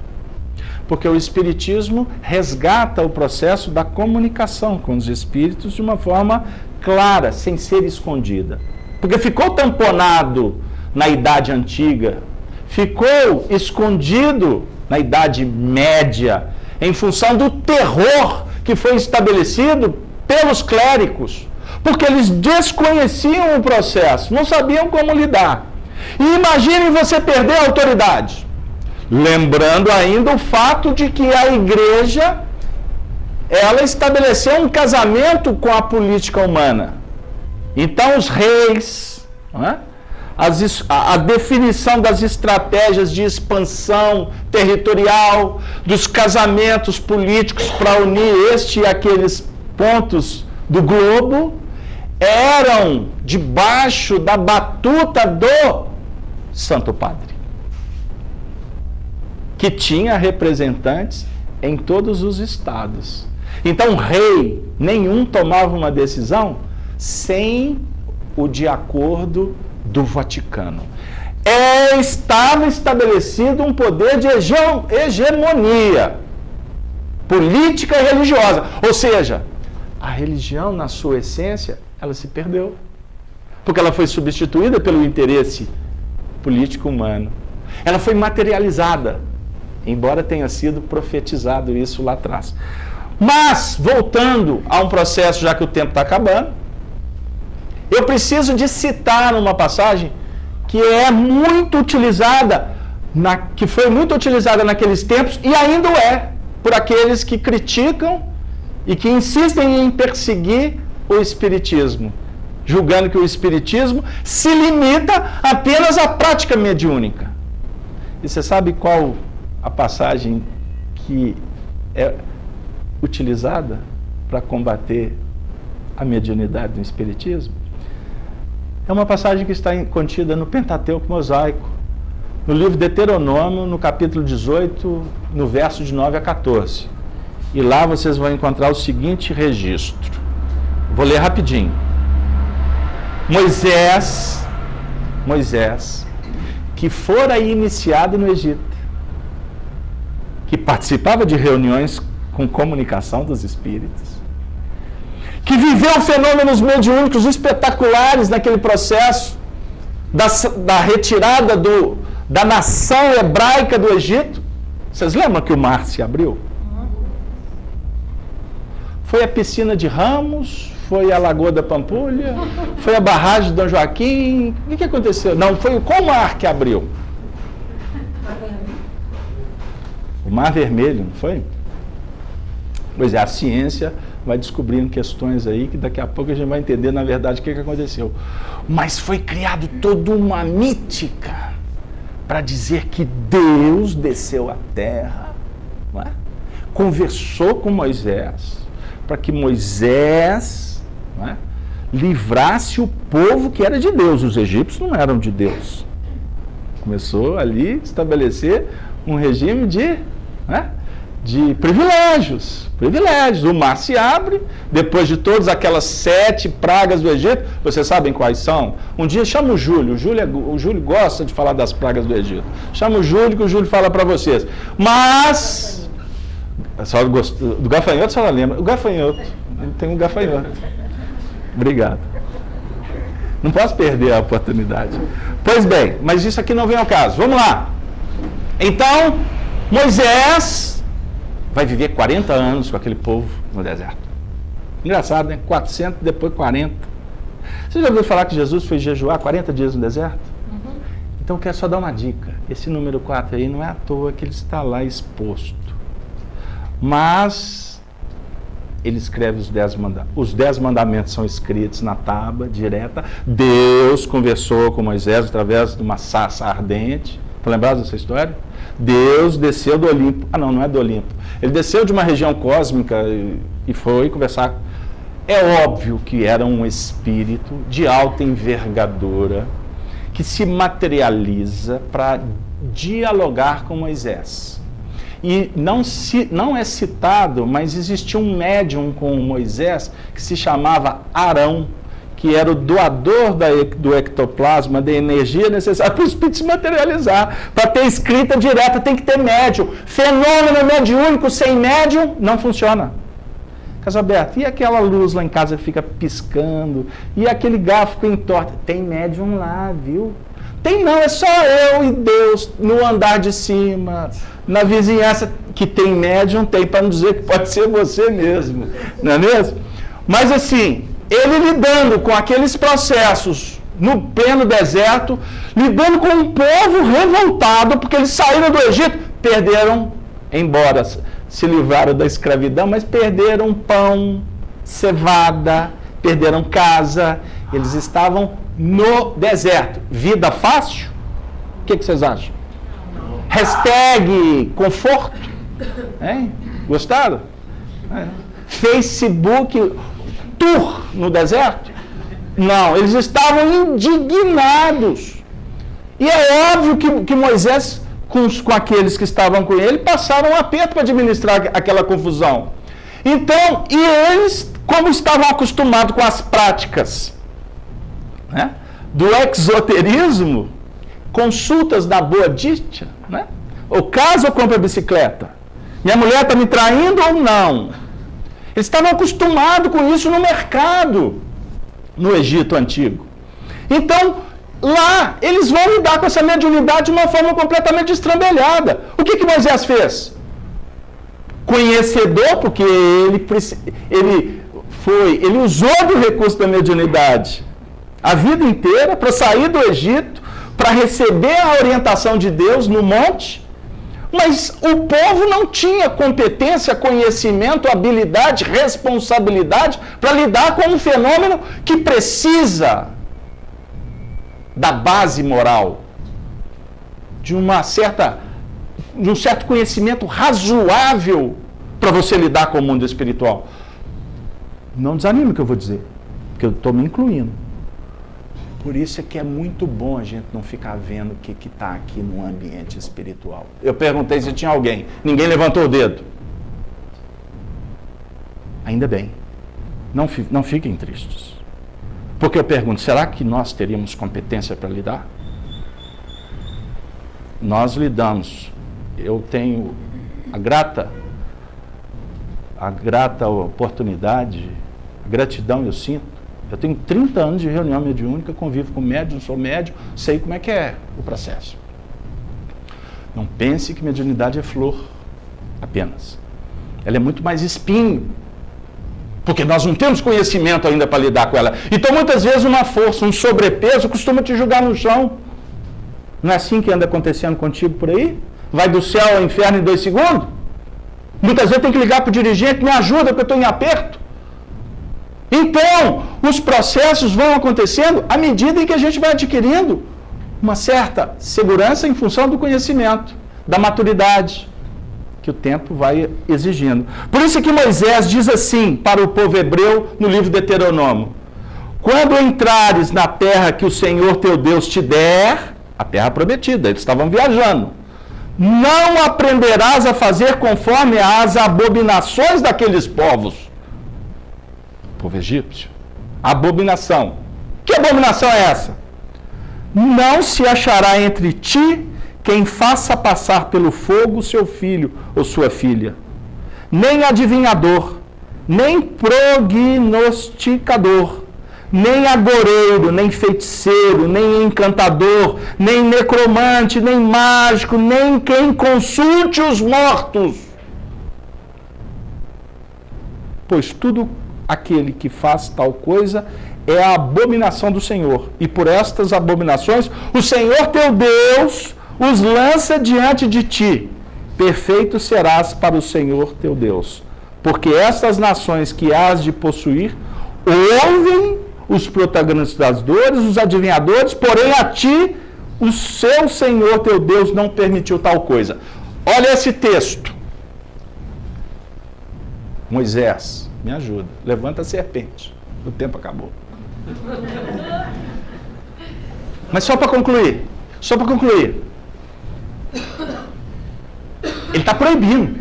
Porque o Espiritismo resgata o processo da comunicação com os espíritos de uma forma clara, sem ser escondida. Porque ficou tamponado na Idade Antiga, ficou escondido na Idade Média, em função do terror que foi estabelecido pelos clérigos, porque eles desconheciam o processo, não sabiam como lidar. E imagine você perder a autoridade. Lembrando ainda o fato de que a igreja, ela estabeleceu um casamento com a política humana. Então os reis, não é? A definição das estratégias de expansão territorial, dos casamentos políticos para unir este e aqueles pontos do globo, eram debaixo da batuta do Santo Padre, que tinha representantes em todos os estados. Então, rei nenhum tomava uma decisão sem o de acordo do Vaticano. Estava estabelecido um poder de hegemonia política e religiosa. Ou seja, a religião, na sua essência, ela se perdeu. Porque ela foi substituída pelo interesse político humano. Ela foi materializada. embora tenha sido profetizado isso lá atrás. Mas, voltando a um processo, já que o tempo está acabando, eu preciso de citar uma passagem que é muito utilizada, que foi muito utilizada naqueles tempos e ainda é, por aqueles que criticam e que insistem em perseguir o Espiritismo, julgando que o Espiritismo se limita apenas à prática mediúnica. E você sabe qual a passagem que é utilizada para combater a mediunidade do Espiritismo? É uma passagem que está contida no Pentateuco Mosaico, no livro de Deuteronômio, no capítulo 18, no verso de 9 a 14. E lá vocês vão encontrar o seguinte registro. Vou ler rapidinho. Moisés, que fora iniciado no Egito, que participava de reuniões com comunicação dos espíritos, que viveu fenômenos mediúnicos espetaculares naquele processo da retirada da nação hebraica do Egito. Vocês lembram que o mar se abriu? Foi a piscina de Ramos, foi a Lagoa da Pampulha, foi a barragem de Dom Joaquim. O que aconteceu? Não, foi qual mar que abriu? O Mar Vermelho, não foi? Pois é, a ciência vai descobrindo questões aí que daqui a pouco a gente vai entender, na verdade, o que aconteceu. Mas foi criado toda uma mítica para dizer que Deus desceu à terra, não é? Conversou com Moisés, para que Moisés, não é, livrasse o povo que era de Deus. Os egípcios não eram de Deus. Começou ali a estabelecer um regime de privilégios. O mar se abre, depois de todas aquelas 7 pragas do Egito. Vocês sabem quais são? Um dia chama o Júlio. O Júlio gosta de falar das pragas do Egito. Chama o Júlio, que o Júlio fala para vocês. Mas, só do gafanhoto, só lembra. O gafanhoto. Tem um gafanhoto. Obrigado. Não posso perder a oportunidade. Pois bem, mas isso aqui não vem ao caso. Vamos lá. Então, Moisés vai viver 40 anos com aquele povo no deserto. Engraçado, né? 400, depois 40. Você já ouviu falar que Jesus foi jejuar 40 dias no deserto? Uhum. Então eu quero só dar uma dica. Esse número 4 aí não é à toa que ele está lá exposto. Mas ele escreve os 10 mandamentos. Os 10 mandamentos são escritos na tábua direta. Deus conversou com Moisés através de uma sarça ardente. Estão lembrados dessa história? Deus desceu do Olimpo. Não é do Olimpo. Ele desceu de uma região cósmica e foi conversar. É óbvio que era um espírito de alta envergadura que se materializa para dialogar com Moisés. E não é citado, mas existia um médium com Moisés que se chamava Arão, que era o doador do ectoplasma, da energia necessária para o espírito se materializar. Para ter escrita direta tem que ter médium. Fenômeno mediúnico sem médium não funciona. Casalberto, e aquela luz lá em casa que fica piscando? E aquele garfo que entorta? Tem médium lá, viu? Tem não, é só eu e Deus no andar de cima. Na vizinhança que tem médium, tem, para não dizer que pode ser você mesmo. Não é mesmo? Mas assim, ele lidando com aqueles processos no pleno deserto, lidando com um povo revoltado, porque eles saíram do Egito, perderam, embora se livraram da escravidão, mas perderam pão, cevada, perderam casa, eles estavam no deserto. Vida fácil? O que vocês acham? Hashtag conforto? Hein? Gostaram? Facebook tour no deserto? Não, eles estavam indignados. E é óbvio que Moisés, com aqueles que estavam com ele, passaram um aperto para administrar aquela confusão. Então, e eles, como estavam acostumados com as práticas, né, do exoterismo, consultas da boa dicha, né? O caso eu compro a bicicleta, minha mulher está me traindo ou não? Eles estavam acostumados com isso no mercado, no Egito Antigo. Então, lá eles vão lidar com essa mediunidade de uma forma completamente estrambelhada. O que Moisés fez? Conhecedor, porque ele usou do recurso da mediunidade a vida inteira para sair do Egito, para receber a orientação de Deus no monte, mas o povo não tinha competência, conhecimento, habilidade, responsabilidade para lidar com um fenômeno que precisa da base moral, de um certo conhecimento razoável para você lidar com o mundo espiritual. Não desanime o que eu vou dizer, porque eu estou me incluindo. Por isso é que é muito bom a gente não ficar vendo o que está aqui no ambiente espiritual. Eu perguntei se tinha alguém, ninguém levantou o dedo. Ainda bem, não fiquem tristes. Porque eu pergunto, será que nós teríamos competência para lidar? Nós lidamos. Eu tenho a grata oportunidade, a gratidão eu sinto. Eu tenho 30 anos de reunião mediúnica, convivo com médium, sou médium, sei como é que é o processo. Não pense que mediunidade é flor, apenas. Ela é muito mais espinho, porque nós não temos conhecimento ainda para lidar com ela. Então, muitas vezes, uma força, um sobrepeso, costuma te jogar no chão. Não é assim que anda acontecendo contigo por aí? Vai do céu ao inferno em 2 segundos? Muitas vezes tem que ligar para o dirigente, me ajuda porque eu estou em aperto. Então, os processos vão acontecendo à medida em que a gente vai adquirindo uma certa segurança em função do conhecimento, da maturidade, que o tempo vai exigindo. Por isso que Moisés diz assim para o povo hebreu no livro de Deuteronômio: quando entrares na terra que o Senhor teu Deus te der, a terra prometida, eles estavam viajando, não aprenderás a fazer conforme as abominações daqueles povos. Povo egípcio. Abominação. Que abominação é essa? Não se achará entre ti quem faça passar pelo fogo seu filho ou sua filha, nem adivinhador, nem prognosticador, nem agoreiro, nem feiticeiro, nem encantador, nem necromante, nem mágico, nem quem consulte os mortos. Pois tudo aquele que faz tal coisa é a abominação do Senhor. E por estas abominações, o Senhor teu Deus os lança diante de ti. Perfeito serás para o Senhor teu Deus. Porque estas nações que hás de possuir ouvem os protagonizadores, os adivinhadores, porém a ti o seu Senhor teu Deus não permitiu tal coisa. Olha esse texto. Moisés, me ajuda. Levanta a serpente. O tempo acabou. Mas só para concluir. Ele está proibindo.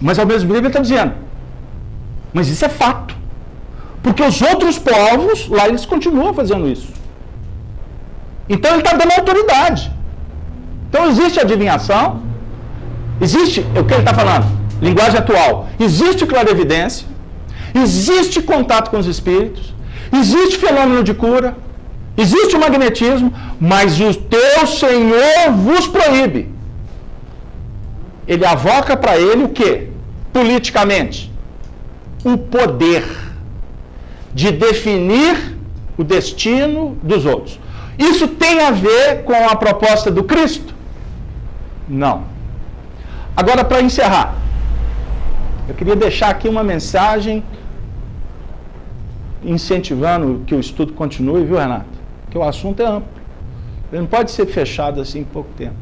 Mas ao mesmo tempo ele está dizendo. Mas isso é fato. Porque os outros povos, lá eles continuam fazendo isso. Então ele está dando autoridade. Então existe adivinhação. Existe, o que ele está falando? Linguagem atual. Existe clarevidência, existe contato com os espíritos, existe fenômeno de cura, existe o magnetismo, mas o teu Senhor vos proíbe. Ele avoca para ele o quê? Politicamente. O poder de definir o destino dos outros. Isso tem a ver com a proposta do Cristo? Não. Agora, para encerrar, eu queria deixar aqui uma mensagem incentivando que o estudo continue, viu, Renato? Porque o assunto é amplo. Ele não pode ser fechado assim em pouco tempo.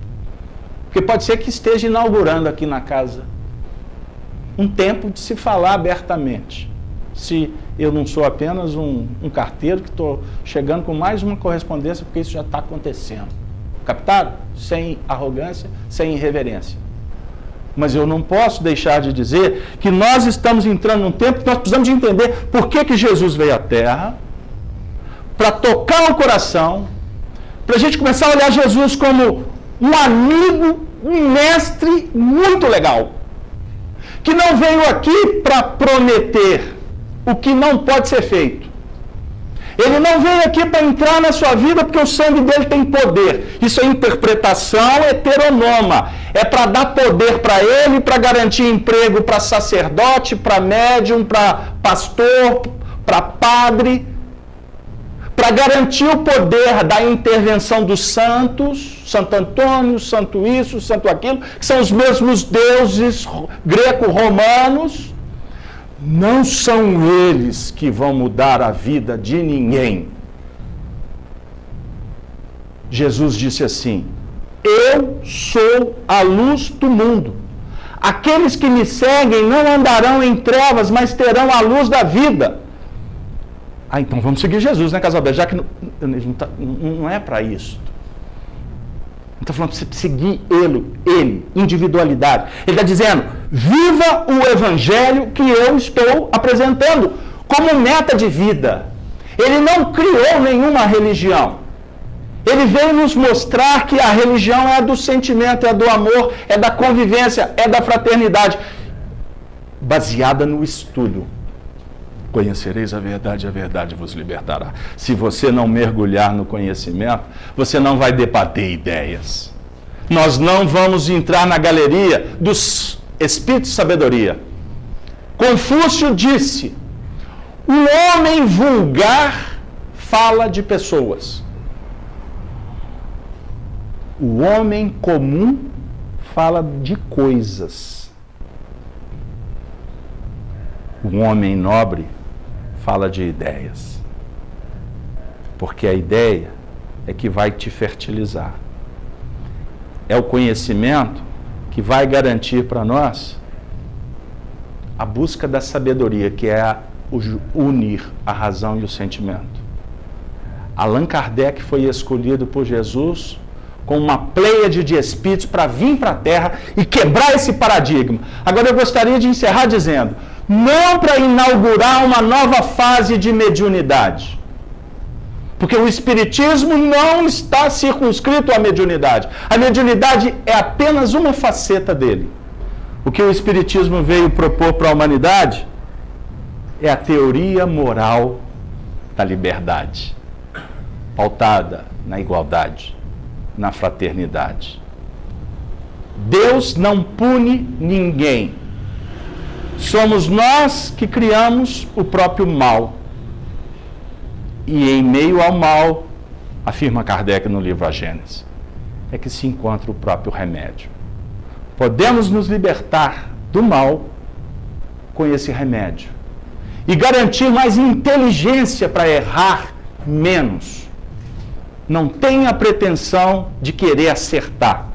Porque pode ser que esteja inaugurando aqui na casa um tempo de se falar abertamente. Se eu não sou apenas um carteiro que estou chegando com mais uma correspondência, porque isso já está acontecendo. Captaram? Sem arrogância, sem irreverência. Mas eu não posso deixar de dizer que nós estamos entrando num tempo que nós precisamos de entender por que Jesus veio à Terra, para tocar o coração, para a gente começar a olhar Jesus como um amigo, um mestre muito legal, que não veio aqui para prometer o que não pode ser feito. Ele não veio aqui para entrar na sua vida porque o sangue dele tem poder. Isso é interpretação heteronoma. É para dar poder para ele, para garantir emprego para sacerdote, para médium, para pastor, para padre, para garantir o poder da intervenção dos santos, Santo Antônio, Santo isso, Santo aquilo, que são os mesmos deuses greco-romanos. Não são eles que vão mudar a vida de ninguém. Jesus disse assim: eu sou a luz do mundo. Aqueles que me seguem não andarão em trevas, mas terão a luz da vida. Então vamos seguir Jesus, né, Casalberto? Já que não é para isso. Não está falando para você seguir ele, individualidade. Ele está dizendo, viva o evangelho que eu estou apresentando como meta de vida. Ele não criou nenhuma religião. Ele veio nos mostrar que a religião é do sentimento, é do amor, é da convivência, é da fraternidade, baseada no estudo. Conhecereis a verdade vos libertará. Se você não mergulhar no conhecimento, você não vai debater ideias. Nós não vamos entrar na galeria dos espíritos de sabedoria. Confúcio disse: o homem vulgar fala de pessoas. O homem comum fala de coisas. O homem nobre fala de ideias. Porque a ideia é que vai te fertilizar. É o conhecimento que vai garantir para nós a busca da sabedoria, que é unir a razão e o sentimento. Allan Kardec foi escolhido por Jesus com uma pleiade de espíritos para vir para a Terra e quebrar esse paradigma. Agora eu gostaria de encerrar dizendo, não para inaugurar uma nova fase de mediunidade, porque o espiritismo não está circunscrito à mediunidade. A mediunidade é apenas uma faceta dele. O que o espiritismo veio propor para a humanidade é a teoria moral da liberdade, pautada na igualdade, na fraternidade. Deus não pune ninguém. Somos nós que criamos o próprio mal. E em meio ao mal, afirma Kardec no livro A Gênese, é que se encontra o próprio remédio. Podemos nos libertar do mal com esse remédio e garantir mais inteligência para errar menos. Não tenha pretensão de querer acertar,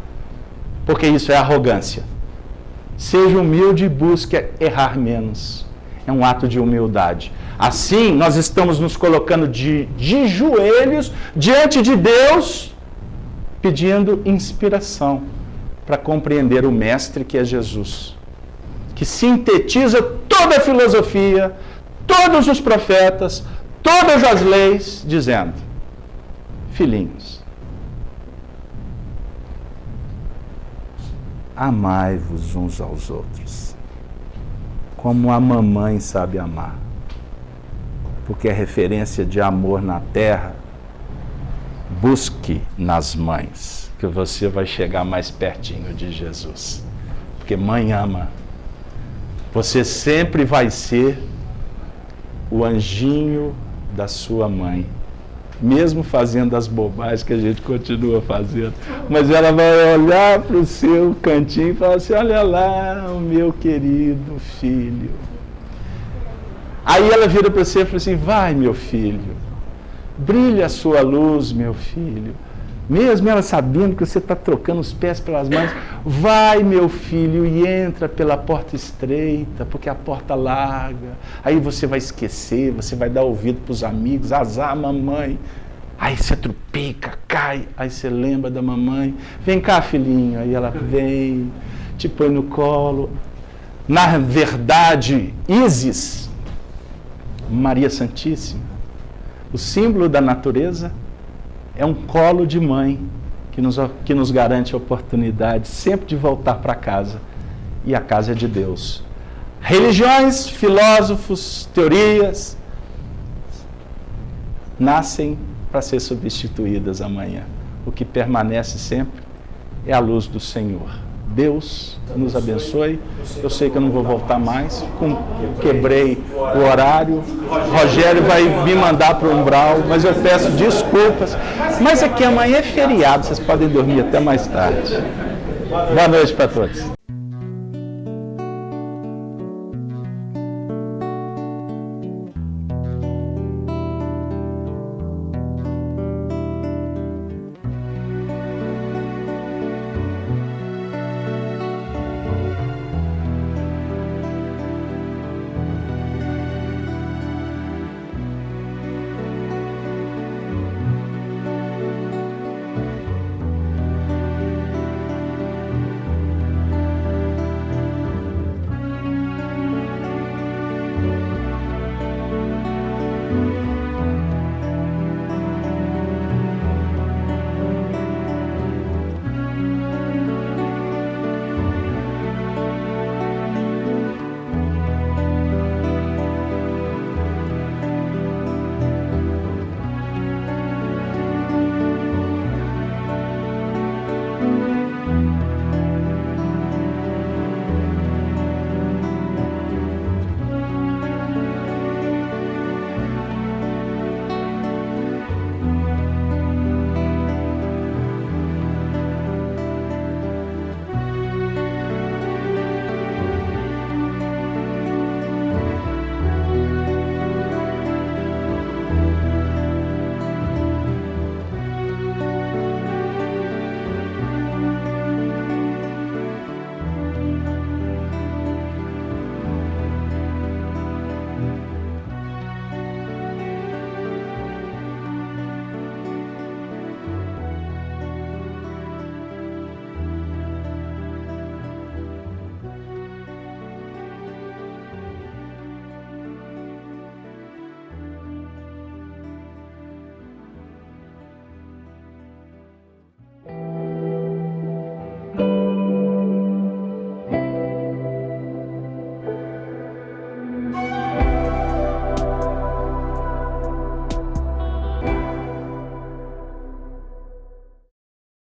porque isso é arrogância. Seja humilde e busque errar menos. É um ato de humildade. Assim, nós estamos nos colocando de joelhos diante de Deus, pedindo inspiração para compreender o Mestre que é Jesus, que sintetiza toda a filosofia, todos os profetas, todas as leis, dizendo: filhinhos, amai-vos uns aos outros, como a mamãe sabe amar. Porque a referência de amor na terra, busque nas mães, que você vai chegar mais pertinho de Jesus. Porque mãe ama. Você sempre vai ser o anjinho da sua mãe, mesmo fazendo as bobagens que a gente continua fazendo. Mas ela vai olhar para o seu cantinho e falar assim: olha lá o meu querido filho. Aí ela vira para você e fala assim: vai, meu filho, brilha a sua luz, meu filho. Mesmo ela sabendo que você está trocando os pés pelas mãos, vai, meu filho, e entra pela porta estreita, porque a porta larga. Aí você vai esquecer, você vai dar ouvido para os amigos: azar, mamãe. Aí você trupica, cai, aí você lembra da mamãe: vem cá, filhinho. Aí ela vem, te põe no colo. Na verdade, Ísis, Maria Santíssima, o símbolo da natureza, é um colo de mãe que nos garante a oportunidade sempre de voltar para casa. E a casa é de Deus. Religiões, filósofos, teorias nascem para ser substituídas amanhã. O que permanece sempre é a luz do Senhor. Deus nos abençoe. Eu sei que eu não vou voltar mais. Quebrei o horário. Rogério vai me mandar para o umbral, mas eu peço desculpas. Mas aqui amanhã é feriado, vocês podem dormir até mais tarde. Boa noite para todos.